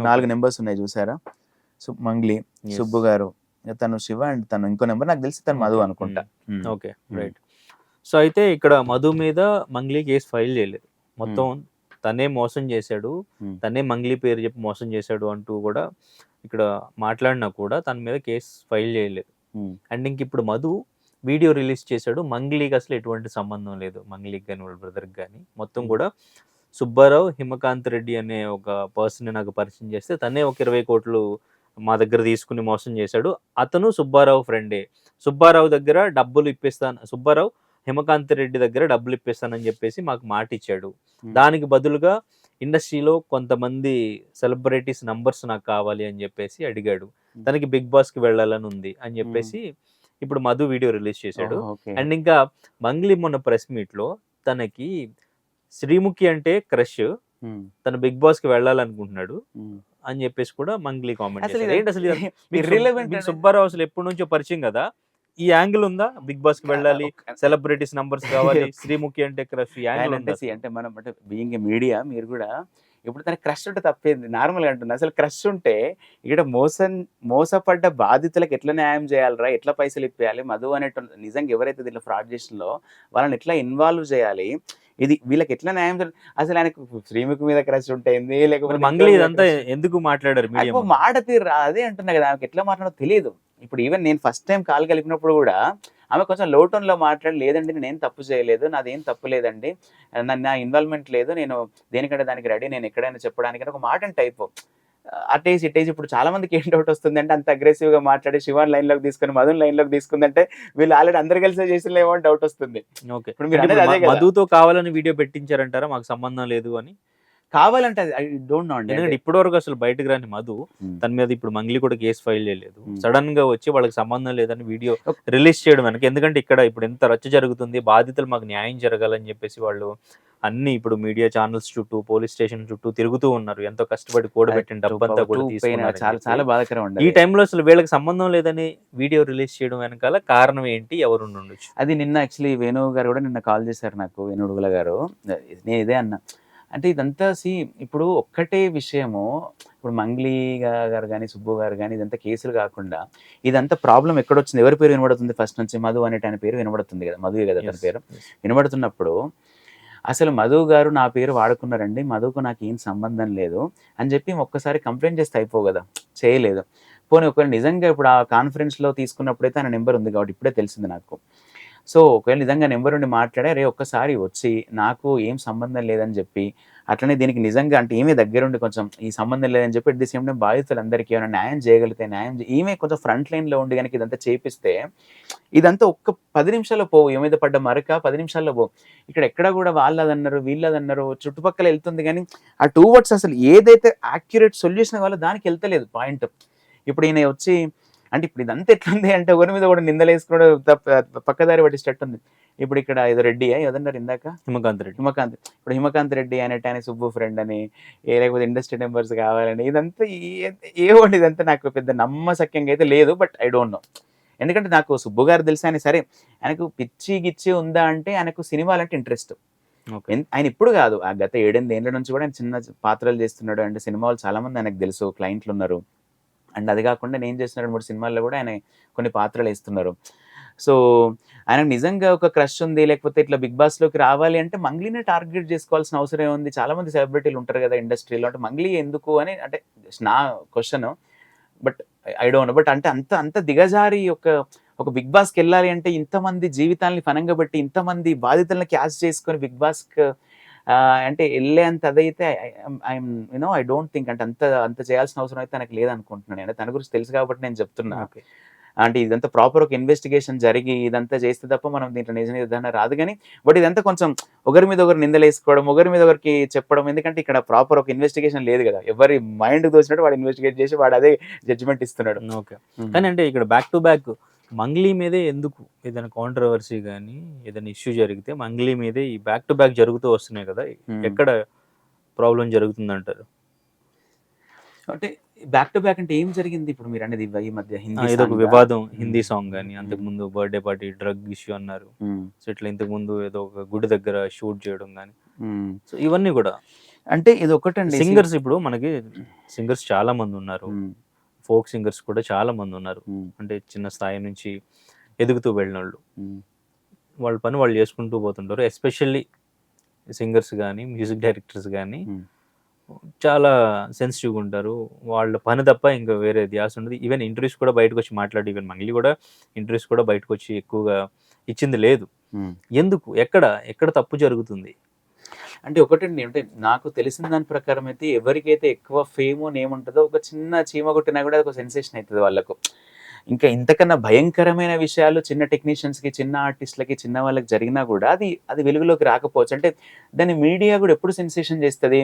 4 నెంబర్స్ ఉన్నాయి చూసారా. సో మంగ్లీ, సుబ్బు గారు, తను శివ అండ్ తను ఇంకో నెంబర్ నాకు తెలిసి తను మధు అనుకుంటా. Okay right. సో అయితే ఇక్కడ మధు మీద మంగ్లీ కేసు ఫైల్ చేయలేదు. మొత్తం తనే మోసం చేశాడు, తనే మంగ్లీ పేరు చెప్పి మోసం చేశాడు అంటూ కూడా ఇక్కడ మాట్లాడినా కూడా తన మీద కేసు ఫైల్ చేయలేదు. అండ్ ఇంక ఇప్పుడు మధు వీడియో రిలీజ్ చేశాడు. మంగ్లీకి అసలు ఎటువంటి సంబంధం లేదు, మంగ్లీకి కానీ వాళ్ళ బ్రదర్కి కానీ. మొత్తం కూడా సుబ్బారావు హిమకాంత్ రెడ్డి అనే ఒక పర్సన్ నాకు పరిచయం చేస్తే తనే ఒక 20 కోట్లు మా దగ్గర తీసుకుని మోసం చేశాడు. అతను సుబ్బారావు ఫ్రెండే. సుబ్బారావు దగ్గర డబ్బులు ఇప్పిస్తాను, సుబ్బారావు హిమకాంత్ రెడ్డి దగ్గర డబ్బులు ఇప్పిస్తానని చెప్పేసి మాకు మాట ఇచ్చాడు. దానికి బదులుగా ఇండస్ట్రీలో కొంతమంది సెలబ్రిటీస్ నంబర్స్ నాకు కావాలి అని చెప్పేసి అడిగాడు. తనకి బిగ్ బాస్ కి వెళ్ళాలని ఉంది అని చెప్పేసి ఇప్పుడు మధు వీడియో రిలీజ్ చేశాడు. అండ్ ఇంకా మంగ్లీ మొన్న ప్రెస్ మీట్ లో తనకి శ్రీముఖి అంటే క్రష్, తన బిగ్ బాస్ కి వెళ్ళాలనుకుంటున్నాడు అని చెప్పేసి కూడా మంగ్లీ కామెంట్ చేశారు. ఏంటి అసలు సుబ్బారావు అసలు ఎప్పటి నుంచో పరిచయం కదా, ఈ యాంగిల్ ఉందా? బిగ్ బాస్ కి వెళ్ళాలి, సెలబ్రిటీస్ నంబర్స్ కావాలి, శ్రీముఖి అంటే క్రష్, యాంగిల్ అంటే మనం అంటే బీయింగ్ మీడియా మీరు కూడా ఇప్పుడు తన క్రష్ ఉంటే తప్పేంది, నార్మల్గా అంటుంది. అసలు క్రష్ ఉంటే ఇక్కడ మోసపడ్డ బాధితులకు ఎట్లా న్యాయం చేయాలరా, ఎట్లా పైసలు ఇప్పేయాలి, మధు అనేటు నిజంగా ఎవరైతే దీంట్లో ఫ్రాడ్ చేసిందో వాళ్ళని ఎట్లా ఇన్వాల్వ్ చేయాలి, ఇది వీళ్ళకి ఎట్లా న్యాయం చేయాలి. అసలు ఆయనకు శ్రీముఖి మీద క్రష్ ఉంటాయింది, లేకపోతే మంగ్లీ ఇదంతా ఎందుకు మాట్లాడారు? మాట తీరు అదే అంటున్నా కదా, ఆమెకు ఎట్లా మాట్లాడో తెలియదు. ఇప్పుడు ఈవెన్ నేను ఫస్ట్ టైం కాల్ కలిపినప్పుడు కూడా ఆమె కొంచెం లో టోన్లో మాట్లాడి, లేదండి నేను తప్పు చేయలేదు, నాదేం తప్పు లేదండి, నా ఇన్వాల్వ్మెంట్ లేదు, నేను దేనికంటే దానికి రెడీ, నేను ఎక్కడైనా చెప్పడానికి ఒక మాట టైపు అటేసి ఇటేసి. ఇప్పుడు చాలా మందికి ఏం డౌట్ వస్తుంది అంటే అంత అగ్రెసివ్ గా మాట్లాడి శివాన్ లైన్ లోకి తీసుకుని మధుని లైన్ లోకి తీసుకుందంటే వీళ్ళు ఆల్రెడీ అందరు కలిసి చేసిలేమో అని డౌట్ వస్తుంది. మధుతో కావాలని వీడియో పెట్టించారంటారా మాకు సంబంధం లేదు అని? కావాలంటే ఐ డోంట్ నో అండి. ఎందుకంటే ఇప్పటి వరకు అసలు బయటకు రాని మధు తన మీద ఇప్పుడు మంగ్లీ కూడా కేసు ఫైల్ చేయలేదు. సడన్ గా వచ్చి వాళ్ళకి సంబంధం లేదని వీడియో రిలీజ్ చేయడం వెనక, ఎందుకంటే ఇక్కడ ఇప్పుడు ఎంత రచ్చ జరుగుతుంది, బాధితులు మాకు న్యాయం జరగాలని చెప్పేసి వాళ్ళు అన్ని ఇప్పుడు మీడియా ఛానల్స్ చుట్టూ, పోలీస్ స్టేషన్ చుట్టూ తిరుగుతూ ఉన్నారు. ఎంతో కష్టపడి కూడబెట్టిన డబ్బంతా కూడా తీసుకున్నారు. చాలా బాధాకరం. ఈ టైంలో అసలు వీళ్ళకి సంబంధం లేదని వీడియో రిలీజ్ చేయడం వెనకాల కారణం ఏంటి, ఎవరు ఉండొచ్చు? అది నిన్న యాక్చువల్లీ వేణు గారు కూడా నిన్న కాల్ చేశారు నాకు, వేణుడుగుల గారు. నేను ఇదే అన్నా, అంటే ఇదంతా ఇప్పుడు ఒక్కటే విషయము, ఇప్పుడు మంగ్లీ గారు కానీ సుబ్బు గారు కానీ ఇదంతా కేసులు కాకుండా ఇదంతా ప్రాబ్లం ఎక్కడొచ్చింది, ఎవరి పేరు వినబడుతుంది ఫస్ట్ నుంచి? మధు అనేట ఆయన పేరు వినబడుతుంది కదా, మధువే కదా తన పేరు. వినబడుతున్నప్పుడు అసలు మధు గారు నా పేరు వాడుకున్నారండి, మధుకు నాకు ఏం సంబంధం లేదు అని చెప్పి ఒక్కసారి కంప్లైంట్ చేస్తే అయిపో కదా, చేయలేదు. పోనీ ఒకవేళ నిజంగా ఇప్పుడు ఆ కాన్ఫరెన్స్లో తీసుకున్నప్పుడైతే ఆయన నెంబర్ ఉంది కాబట్టి ఇప్పుడే తెలిసింది నాకు. సో ఒకవేళ నిజంగా నెంబర్ ఉండి మాట్లాడే, రే ఒక్కసారి వచ్చి నాకు ఏం సంబంధం లేదని చెప్పి, అట్లనే దీనికి నిజంగా అంటే ఈమె దగ్గరుండి కొంచెం ఈ సంబంధం లేదని చెప్పి అట్ ది సేమ్ టైం బాధితులందరికీ ఏమైనా న్యాయం చేయగలిగితే ఈమె కొంచెం ఫ్రంట్ లైన్లో ఉండి కనుక ఇదంతా చేపిస్తే ఇదంతా ఒక్క 10 నిమిషాల్లో పోవు. ఏమైతే పడ్డ మరక 10 నిమిషాల్లో పోవు. ఇక్కడ ఎక్కడ కూడా వాళ్ళదన్నారు వీళ్ళదన్నారు చుట్టుపక్కల వెళ్తుంది, కానీ ఆ 2 words అసలు ఏదైతే యాక్యురేట్ సొల్యూషన్ కావాలో దానికి వెళ్తలేదు పాయింట్. ఇప్పుడు ఈయన వచ్చి అంటే ఇప్పుడు ఇదంతా ఎట్లుంది అంటే ఒకరి మీద కూడా నిందలేసుకోవడం పక్కదారి పట్టినట్టు ఉంది. ఇప్పుడు ఇక్కడ ఏదో రెడ్డి ఏదన్నారు ఇందాక, హిమకాంత్. ఇప్పుడు హిమకాంత్ రెడ్డి అనేట ఆయన సుబ్బు ఫ్రెండ్ అని, లేకపోతే ఇండస్ట్రీ నెంబర్స్ కావాలని, ఇదంతా ఏమండి ఇదంతా నాకు పెద్ద నమ్మసక్యంగా అయితే లేదు. బట్ ఐ డోంట్ నో, ఎందుకంటే నాకు సుబ్బు గారు తెలుసు, ఆయన సరే ఆయనకు పిచ్చి గిచ్చి ఉందా అంటే ఆయనకు సినిమాలంటే ఇంట్రెస్ట్. ఓకే. ఆయన ఇప్పుడు కాదు, ఆ గత 7-8 ఏళ్ల నుంచి కూడా ఆయన చిన్న పాత్రలు చేస్తున్నాడు. అండ్ సినిమా వాళ్ళు చాలా మంది ఆయనకు తెలుసు, క్లయింట్లు ఉన్నారు. అండ్ అది కాకుండా నేను చేసిన 2-3 సినిమాల్లో కూడా ఆయన కొన్ని పాత్రలు వేస్తున్నారు. సో ఆయనకు నిజంగా ఒక క్రష్ ఉంది, లేకపోతే ఇట్లా బిగ్ బాస్‌లోకి రావాలి అంటే మంగ్లీనే టార్గెట్ చేసుకోవాల్సిన అవసరం ఏముంది? చాలా మంది సెలబ్రిటీలు ఉంటారు కదా ఇండస్ట్రీలో. అంటే మంగ్లీ ఎందుకు అని అంటే నా question. But I don't know. But అంటే అంత అంత దిగజారి ఒక బిగ్ బాస్‌కెళ్ళాలి అంటే ఇంతమంది జీవితాల్ని పణంగా పెట్టి, ఇంతమంది బాధితులను క్యాస్ట్ చేసుకొని బిగ్ బాస్‌కి అంటే ఎళ్ళేంత అదైతే ఐఎమ్ ఐ డోంట్ థింక్ అంటే అంత అంత చేయాల్సిన అవసరం అయితే నాకు లేదనుకుంటున్నాను నేను. తన గురించి తెలుసు కాబట్టి నేను చెప్తున్నా. ఓకే. అంటే ఇదంతా ప్రాపర్ ఒక ఇన్వెస్టిగేషన్ జరిగి ఇదంతా చేస్తే తప్ప మనం దీంట్లో నిజ నిర్ధారణ రాదు గానీ, బట్ ఇదంతా కొంచెం ఒకరి మీద ఒకరు నిందలేసుకోవడం, ఒకరి మీద ఒకరికి చెప్పడం. ఎందుకంటే ఇక్కడ ప్రాపర్ ఒక ఇన్వెస్టిగేషన్ లేదు గదా! ఎవరి మైండ్‌కి తోచినట్టు వాడు ఇన్వెస్టిగేట్ చేసి వాడు అదే జడ్జిమెంట్ ఇస్తున్నాడు. ఓకే. హ్మ్. కానీ అంటే ఇక్కడ బ్యాక్ టు బ్యాక్ మంగ్లీ మీదే ఎందుకు ఏదైనా కాంట్రోవర్సీ గాని, ఏదైనా ఇష్యూ జరిగితే మంగ్లీ మీదే ఈ బ్యాక్ టు బ్యాక్ జరుగుతూ వస్తున్నాయి కదా! హ్మ్. ఎక్కడ ప్రాబ్లమ్ జరుగుతుందంటారు? అంటే బ్యాక్ టు బ్యాక్ అంటే ఏం జరిగింది ఇప్పుడు మీరనేది ఈ మధ్య హిందీ ఏదో ఒక సాంగా? వివాదం హిందీ హ్మ్. సాంగ్ గాని, హ్మ్. అంతకుముందు బర్త్‌డే పార్టీ డ్రగ్ ఇష్యూ అన్నారు. హ్మ్. సో, ఇట్లా ఇంతకుముందు ఏదో ఒక గుడి దగ్గర షూట్ చేయడం గాని. హ్మ్. సో, ఇవన్నీ కూడా అంటే ఇదొకటండి. సింగర్స్ ఇప్పుడు మనకి సింగర్స్ చాలా మంది ఉన్నారు. హ్మ్. ఫోక్ సింగర్స్ కూడా చాలా మంది ఉన్నారు. హ్మ్. అంటే చిన్న స్థాయి నుంచి ఎదుగుతూ వెళ్ళినోళ్ళు. హ్మ్. వాళ్ళ పని వాళ్ళు చేసుకుంటూ పోతుంటారు. ఎస్పెషల్లీ సింగర్స్ గాని, మ్యూజిక్ డైరెక్టర్స్ గాని హ్మ్. చాలా సెన్సిటివ్‌గా ఉంటారు. వాళ్ళ పని తప్ప ఇంకా వేరే ధ్యాస ఉండదు. ఈవెన్ ఇంటర్వ్యూస్ కూడా బయటకొచ్చి మాట్లాడి ఈవెన్ మంగ్లీ కూడా ఇంటర్వ్యూస్ కూడా బయటకొచ్చి ఎక్కువగా ఇచ్చింది లేదు. హ్మ్. ఎందుకు? ఎక్కడ తప్పు జరుగుతుంది? అంటే ఒకటండి, అంటే నాకు తెలిసిన దాని ప్రకారం అయితే ఎవరికైతే ఎక్కువ ఫేము, నేమ్ ఉంటదో ఒక చిన్న చీమ కొట్టినా కూడా అదొక సెన్సేషన్ అయితది వాళ్ళకు. ఇంకా ఇంతకన్నా భయంకరమైన విషయాలు చిన్న టెక్నీషియన్స్‌కి, చిన్న ఆర్టిస్ట్‌లకి, చిన్న వాళ్ళకి జరిగినా కూడా అది వెలుగులోకి రాకపోవచ్చు. అంటే దాన్ని మీడియా కూడా ఎప్పుడు సెన్సేషన్ చేస్తది?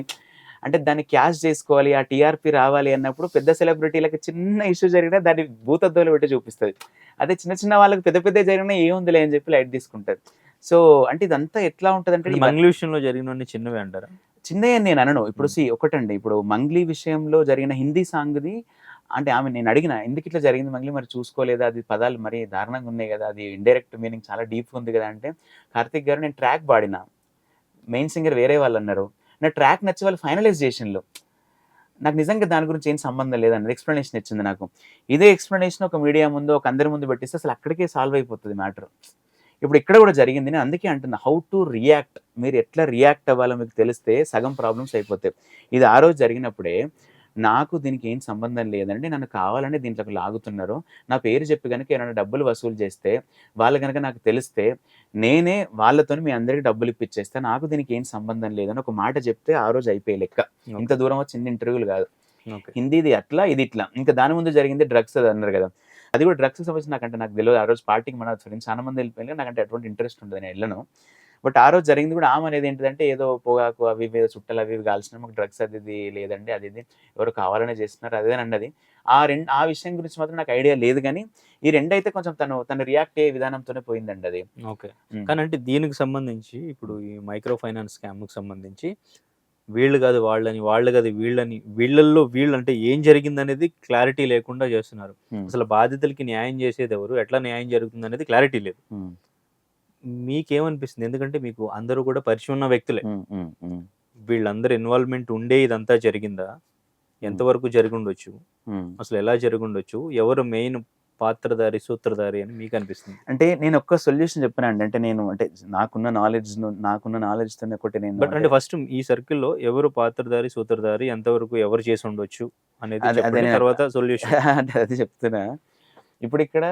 అంటే దాన్ని క్యాష్ చేసుకోవాలి, ఆ టీఆర్‌పీ రావాలి అన్నప్పుడు పెద్ద సెలబ్రిటీలకి చిన్న ఇష్యూ జరిగినా దాన్ని భూతద్దంలో పెట్టి చూపిస్తది. అదే చిన్న చిన్న వాళ్ళకి పెద్ద పెద్దయి జరిగినా ఏముందిలే అని చెప్పి లైట్ తీసుకుంటది. సో అంటే ఇదంతా ఎట్లా ఉంటదంటే అంటే మంగ్లీ విషయంలో జరిగినవన్నీ చిన్నవే అంటారా? చిన్నయని నేననను. ఇప్పుడు హ్మ్. ఒకటండి, ఇప్పుడు 'మంగ్లీ' విషయంలో జరిగిన హిందీ సాంగ్‌ది అంటే ఆమె నేనడిగిన, "ఎందుకిట్లా జరిగింది మంగ్లీ, మరి చూసుకోలేదా? అది పదాలు మరీ దారుణంగున్నాయి గదా! అది ఇండైరెక్ట్ మీనింగ్ చాలా డీప్‌గా ఉంది గదా!" అంటే, "కార్తిక్ గారు, నేను ట్రాక్ పాడినా. మెయిన్ సింగర్ వేరే వాళ్ళన్నారు. నా ట్రాక్ నచ్చి వాళ్ళు ఫైనలైజ్ జేషిన్లు. నాకు నిజంగా దాని గురించి ఏం సంబంధం లేదన్నది ఎక్స్‌ప్లనేషన్ ఇచ్చింది నాకు. ఇదే ఎక్స్‌ప్లనేషన్ ఒక మీడియా ముందో, ఒక అందరి ముందు పెట్టిస్తే అసలు అక్కడికే సాల్వ్ అయిపోతది మ్యాటర్. ఇప్పుడు ఇక్కడ గూడా జరిగింది. నేను అందుకే అంటున్నా, హౌ టు రియాక్ట్. మీరు ఎట్లా రియాక్ట్ అవ్వాలో మీకు తెలిస్తే సగం ప్రాబ్లమ్స్ అయిపోతాయి. ఇది ఆ రోజు జరిగినప్పుడే నాకు దీనికి ఏం సంబంధం లేదండి, నన్ను కావాలనే దీంట్లోకి లాగుతున్నారు. నా పేరు చెప్పి గనుక ఏమైనా డబ్బులు వసూలు చేస్తే, వాళ్ళు గనక నాకు తెలిస్తే, నేనే వాళ్ళతోని మీ అందరికి డబ్బులు ఇప్పిచ్చేస్తా. నాకు దీనికి ఏం సంబంధం లేదని ఒక మాట చెప్తే ఆ రోజు అయిపోయే లెక్క. ఇంత ఓకే. దూరం చిన్న ఇంటర్వ్యూలు గాదు. ఓకే. హిందీది అట్లా, ఇది ఇట్లా. ఇంకా దాని ముందు జరిగింది డ్రగ్స్ అది అన్నారు గదా! అది కూడా డ్రగ్స్‌కి సంబంధించి నాకు తెలవదు. ఆ రోజు పార్టీకి మన ఫ్రెండ్స్ చాలా మంది ఎళ్ళిపోయారు. నాకంటే అటువంటి ఇంట్రెస్ట్ ఉండదు, నేను ఎళ్ళను. బట్ ఆ రోజు జరిగింది కూడా ఆమె అనేది ఏంటిదంటే, ఏదో పొగాకు అవి ఇవి చుట్టలు అవి ఇవి కాల్చినాం. మాకు డ్రగ్స్ అది ఇది లేదండి. అది ఇది ఎవరో కావాలనే చేస్తున్నారు అది ఇది అని అన్నది. ఆ విషయం గురించి మాత్రం నాకు ఐడియా లేదు గానీ, ఈ రెండైతే కొంచెం తను రియాక్ట్ అయ్యే విధానంతోనే పోయిందండి అది. ఓకే. హ్మ్. కానీ అంటే దీనికి సంబంధించి ఇప్పుడు ఈ మైక్రో ఫైనాన్స్ స్కామ్‌కి సంబంధించి వీళ్ళు కాదు వాళ్ళని, వాళ్ళు కాదు వీళ్ళని, వీళ్ళల్లో వీళ్ళంటే ఏం జరిగిందనేది క్లారిటీ లేకుండా చేస్తున్నారు. హ్మ్. అసలు బాధితులకి న్యాయం చేసేదెవరు? ఎట్లా న్యాయం జరుగుతుందనేది క్లారిటీ లేదు. హ్మ్. మీకేమనిపిస్తుంది? ఎందుకంటే మీకు అందరూ కూడా పరిచయం ఉన్న వ్యక్తులే. హ్మ్. హ్మ్. హ్మ్. వీళ్ళందరి ఇన్వాల్వ్‌మెంట్ ఉండే ఇదంతా జరిగిందా? హ్మ్. ఎంతవరకు జరిగుండొచ్చు? హ్మ్. అసలు ఎలా జరిగుండొచ్చు? ఎవరు మెయిన్ పాత్రధారి, సూత్రధారి అని మీకనిపిస్తుంది? అంటే నేను ఒక్క సొల్యూషన్ చెప్పనండి. అంటే నేను అంటే నాకున్న నాలెడ్జ్‌తోని ఒకటి నేను బట్ అంటే అంటే ఫస్ట్ ఈ సర్కిల్‌లో ఎవరు పాత్రధారి, సూత్రధారి ఎంతవరకు ఎవరు చేసుండొచ్చు అనేది అదే చెప్పండి. నేను తర్వాత సొల్యూషన్. అంటే అదే చెప్తున్నా. ఇప్పుడిక్కడ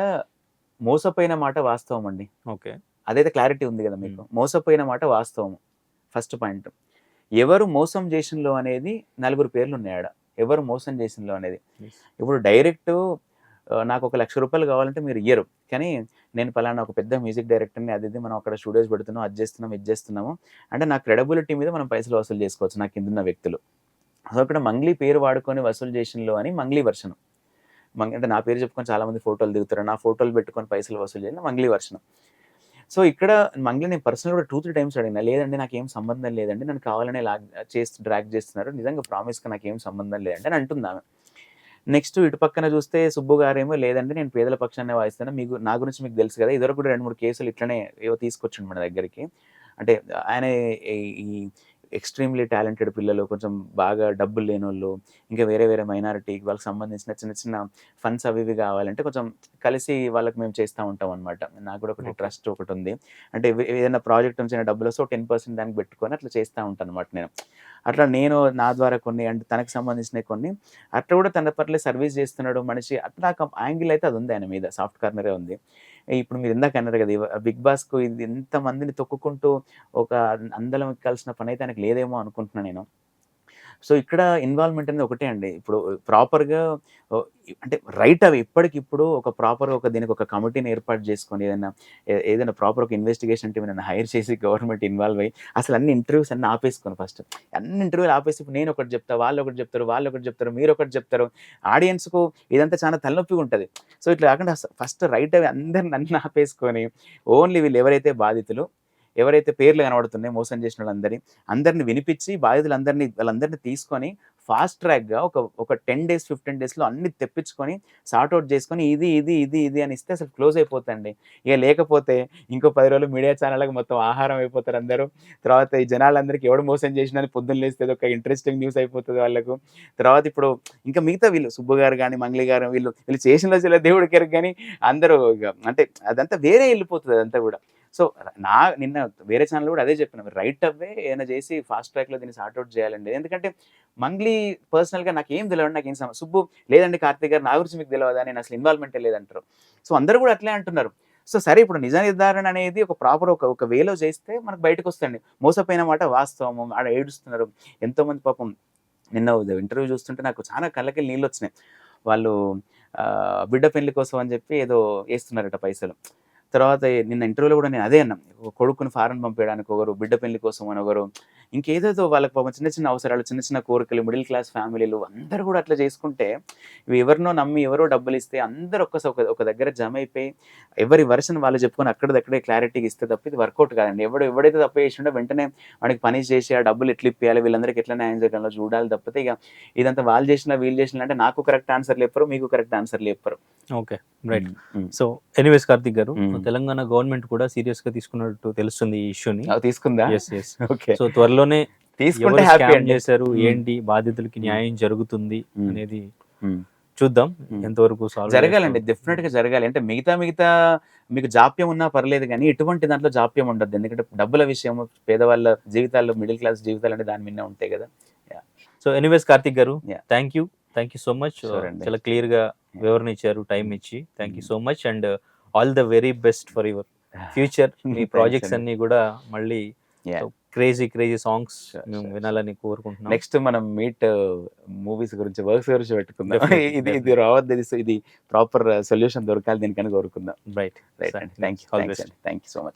మోసపోయిన మాట వాస్తవం అండి. ఓకే. అదైతే క్లారిటీ ఉంది గదా హ్మ్. మీకు. మోసపోయిన మాట వాస్తవం. First point. ఎవరు మోసం జేషిన్లో అనేది నలుగురు పేర్లున్నాయి ఆడ. ఎవరు మోసం జేసిన్లో అనేది. యెస్. ఇప్పుడు డైరెక్టు నాకొక రూ. 1,00,000 కావాలంటే మీరు ఇయ్యరు. కానీ నేను పలానా ఒక పెద్ద మ్యూజిక్ డైరెక్టర్‌ని అది ఇది మనం అక్కడ స్టూడియోస్ పెడుతున్నాం, అది జేస్తున్నాం, ఇది జేస్తున్నాము. అంటే నా క్రెడిబిలిటీ మీద మనం పైసలు వసూలు జేసుకోవచ్చు నా కిందున్న వ్యక్తులు. సో, ఇక్కడ మంగ్లీ పేరు వాడుకొని వసూలు జేషిన్లో అని మంగ్లీ వెర్షన్. అంటే నా పేరు చెప్పుకొని చాలా మంది ఫోటోలు దిగుతారు. నా ఫోటోలు పెట్టుకొని పైసలు వసూలు చేయండి మంగ్లీ వెర్షన్. సో, ఇక్కడ మంగ్లీ నేను పర్సనల్‌గా కూడా 2, 3 టైమ్స్ అడిగినా. లేదండి నాకేం సంబంధం లేదండి. నన్ను కావాలనే డ్రాగ్ చేస్తున్నారు. నిజంగా ప్రామిస్‌గా నాకేం సంబంధం లేదండి అని అంటుందామె. నెక్స్ట్ ఇటు పక్కన చూస్తే సుబ్బు గారేమో లేదంటే నేను పేదల పక్షాన్నే వాయిస్తాను, మీకు నా గురించి మీకు తెలుసు కదా, ఇదివరకు కూడా 2-3 కేసులు ఇట్లనే ఏవో తీసుకొచ్చిండు మన దగ్గరికి. అంటే ఆయన ఈ ఎక్స్ట్రీమ్లీ టాలెంటెడ్ పిల్లలు, కొంచెం బాగా డబ్బులు లేనోళ్ళు, ఇంకా వేరే వేరే మైనారిటీ వాళ్ళకి సంబంధించిన చిన్న చిన్న ఫండ్స్ అవి ఇవి కావాలంటే కొంచెం కలిసి వాళ్ళకి మేము చేస్తూ ఉంటాం అనమాట. నాకు కూడా ఒకటి Okay. ట్రస్ట్ ఒకటి ఉంది. అంటే ఏదైనా ప్రాజెక్ట్ నుంచి 10% వస్తే 10% దానికి పెట్టుకొని అట్లా చేస్తూ ఉంటాను అనమాట నేను. అట్లా నేను నా ద్వారా కొన్ని, అంటే తనకు సంబంధించినవి కొన్ని, అట్లా కూడా తన పట్ల సర్వీస్ చేస్తున్నాడు మనిషి, అట్లా యాంగిల్ అయితే అది ఉంది ఆయన మీద, సాఫ్ట్ కార్నరే ఉంది. ఇప్పుడు మీరు ఇందాక అన్నారు కదా, బిగ్ బాస్కు ఇది ఇంతమందిని తొక్కుకుంటూ ఒక అందలం ఎక్కాల్సిన పని అయితే ఆయనకు లేదేమో అనుకుంటున్నాను నేను. సో ఇక్కడ ఇన్వాల్వ్మెంట్ అనేది ఒకటే అండి. ఇప్పుడు ప్రాపర్‌గా అంటే రైట్ అవి ఇప్పటికిప్పుడు ఒక ప్రాపర్‌గా దీనికి ఒక కమిటీని ఏర్పాటు చేసుకొని ఏదైనా ప్రాపర్ ఒక ఇన్వెస్టిగేషన్ టీమ్ ఏమైనా హైర్ చేసి గవర్నమెంట్ ఇన్వాల్వ్ అయ్యి అసలు అన్ని ఇంటర్వ్యూస్ అన్నీ ఆపేసుకొని ఫస్ట్. అన్ని ఇంటర్వ్యూలు ఆపేసి ఇప్పుడు నేను ఒకటి చెప్తా, వాళ్ళు ఒకటి చెప్తారు, వాళ్ళు ఒకటి చెప్తారు, మీరు ఒకటి చెప్తారు. ఆడియన్స్‌కు ఇదంతా చాలా తలనొప్పిగా ఉంటది. సో ఇట్లా కాకుండా ఫస్ట్ రైట్ అవి అందరిని అన్ని ఆపేసుకొని ఓన్లీ వీళ్ళు ఎవరైతే బాధితులు, ఎవరైతే పేర్లు కనబడుతున్నాయో మోసం చేసిన అందరిని వినిపించి వాళ్ళందరినీ తీసుకొని ఫాస్ట్ ట్రాక్‌గా ఒక 10 డేస్ 15 డేస్‌లో అన్ని తెప్పించుకొని సార్ట్ ఔట్ చేసుకొని ఇది అని ఇస్తే అసలు క్లోజ్ అయిపోద్దండి. ఇక లేకపోతే ఇంకో 10 రోజులు మీడియా ఛానళ్ళకి మొత్తం ఆహారం అయిపోతారు అందరూ. తర్వాత ఈ జనాలందరికీ ఎవడు మోసం చేసినా అని పొద్దున్న లేస్తే ఒక ఇంట్రెస్టింగ్ న్యూస్ అయిపోతది వాళ్ళకు. తర్వాత ఇప్పుడు ఇంకా మిగతా వీళ్ళు సుబ్బు గారు గాని, మంగ్లీ గారు వీళ్ళు చేసినలో చేయలేదో దేవుడికి ఎరుక గాని అందరూ ఇగ అంటే అదంతా వేరే ఎళ్ళిపోతది అదంతా గూడా. సో నిన్న వేరే ఛానల్ కూడా అదే చెప్పిన, రైట్ అవే ఏమైనా చేసి ఫాస్ట్ ట్రాక్‌లో దీన్ని సార్ట్ ఔట్ చేయాలండి. ఎందుకంటే మంగ్లీ పర్సనల్‌గా నాకేం తెలవదు, నాకేం సుబ్బు లేదండి కార్తీక్ గారు నా గురించి మీకు తెలవదా, నేను అసలు ఇన్వాల్వ్‌మెంటే లేదంటారు. సో అందరూ కూడా అట్లే అంటున్నారు. సో సరే ఇప్పుడు నిజ నిర్ధారణ అనేది ఒక ప్రాపర్ ఒక వేలో చేస్తే మనకు బయటకొస్తదండి. మోసపోయిన మాట వాస్తవము. ఆడ ఏడుస్తున్నారు. ఎంతోమంది పాపం నిన్న ఇంటర్వ్యూ చూస్తుంటే నాకు చాలా కళ్ళకెళ్ళి నీళ్ళొచ్చినాయి. వాళ్ళు బిడ్డ పెళ్లి కోసం అని చెప్పి ఏదో ఏస్తున్నారట పైసలు. తర్వాత నిన్న ఇంటర్వ్యూలో కూడా నేను అదే అన్నా. కొడుకుని ఫారెన్ పంపియడానికి ఒకరు, బిడ్డ పెళ్లి కోసం అని ఒకరు, ఇంకేదేదో వాళ్ళకి పాపం చిన్న చిన్న అవసరాలు, చిన్న చిన్న కోరికలు, మిడిల్ క్లాస్ ఫ్యామిలీలు అందరూ కూడా అట్లా చేసుకుంటే, ఇవి ఎవరినో నమ్మి ఎవరో డబ్బులిస్తే అందరూ ఒక దగ్గర జమ అయిపోయి ఎవరి వెర్షన్ వాళ్ళు చెప్పుకొని అక్కడిదక్కడే క్లారిటీగా ఇస్తే తప్ప ఇది వర్కౌట్ కాదండి. ఎవడైతే తప్పు చేసిండో వెంటనే వాడికి పని చేసి ఆ డబ్బులు ఎట్లా ఇప్పియాలి, వీళ్ళందరికీ ఎట్లా న్యాయం చేయడంలో చూడాలి తప్పితే ఇక ఇదంతా వాళ్ళు చేసినా వీళ్ళు చేసినా అంటే నాకు కరెక్ట్ ఆన్సర్లు చెప్పరు, మీకు కరెక్ట్ ఆన్సర్లు చెప్పరు. Okay, right. So anyways Karthik గారు, Mm. తెలంగాణ గవర్నమెంట్ కూడా సీరియస్ గా తీసుకున్నట్టు తెలుస్తుంది ఈ ఇష్యూని. తీసుకుందా? ఓకే, సో త్వరలోనే తీసుకుంటే ఎవరు హ్యాపీ scam అండి. చేశారు, Mm. ఏంటి, బాధితులకి న్యాయం జరుగుతుంది Mm. అనేది Mm. చూద్దాం Mm. ఎంతవరకు సాల్వ్ జరగాలండి, డెఫినెట్ గా జరగాలి. అంటే మిగతా మీకు జాప్యం ఉన్నా పర్లేదు కానీ ఇటువంటి దాంట్లో జాప్యం ఉండదు. ఎందుకంటే డబ్బుల విషయం, పేదవాళ్ళ జీవితాల్లో, మిడిల్ క్లాస్ జీవితాలు అంటే దాని మీద ఉంటాయి కదా. సో ఎనీవేస్ కార్తిక్ గారు, Yeah. Thank you so much. Sure అండి. చాలా క్లియర్ గా వివరణ ఇచ్చారు, టైం ఇచ్చి. Thank you so much and all the very best for your future. Me Thanks projects అండి. అన్ని కూడా మళ్ళీ Yeah. క్రేజీ సాంగ్స్ Sure, మేము sure. వినాలని కోరుకుంటున్నాం. నెక్స్ట్ మనం మూవీస్ గురించి, వర్క్స్ గురించి పెట్టుకుందాం. Definitely, ఇది definitely. రావద్దు, ఇది ప్రాపర్ సొల్యూషన్ దొరకాలి దీనికని కోరుకుందాం. రైట్ రైట్ అండి, థ్యాంక్ యూ సో మచ్.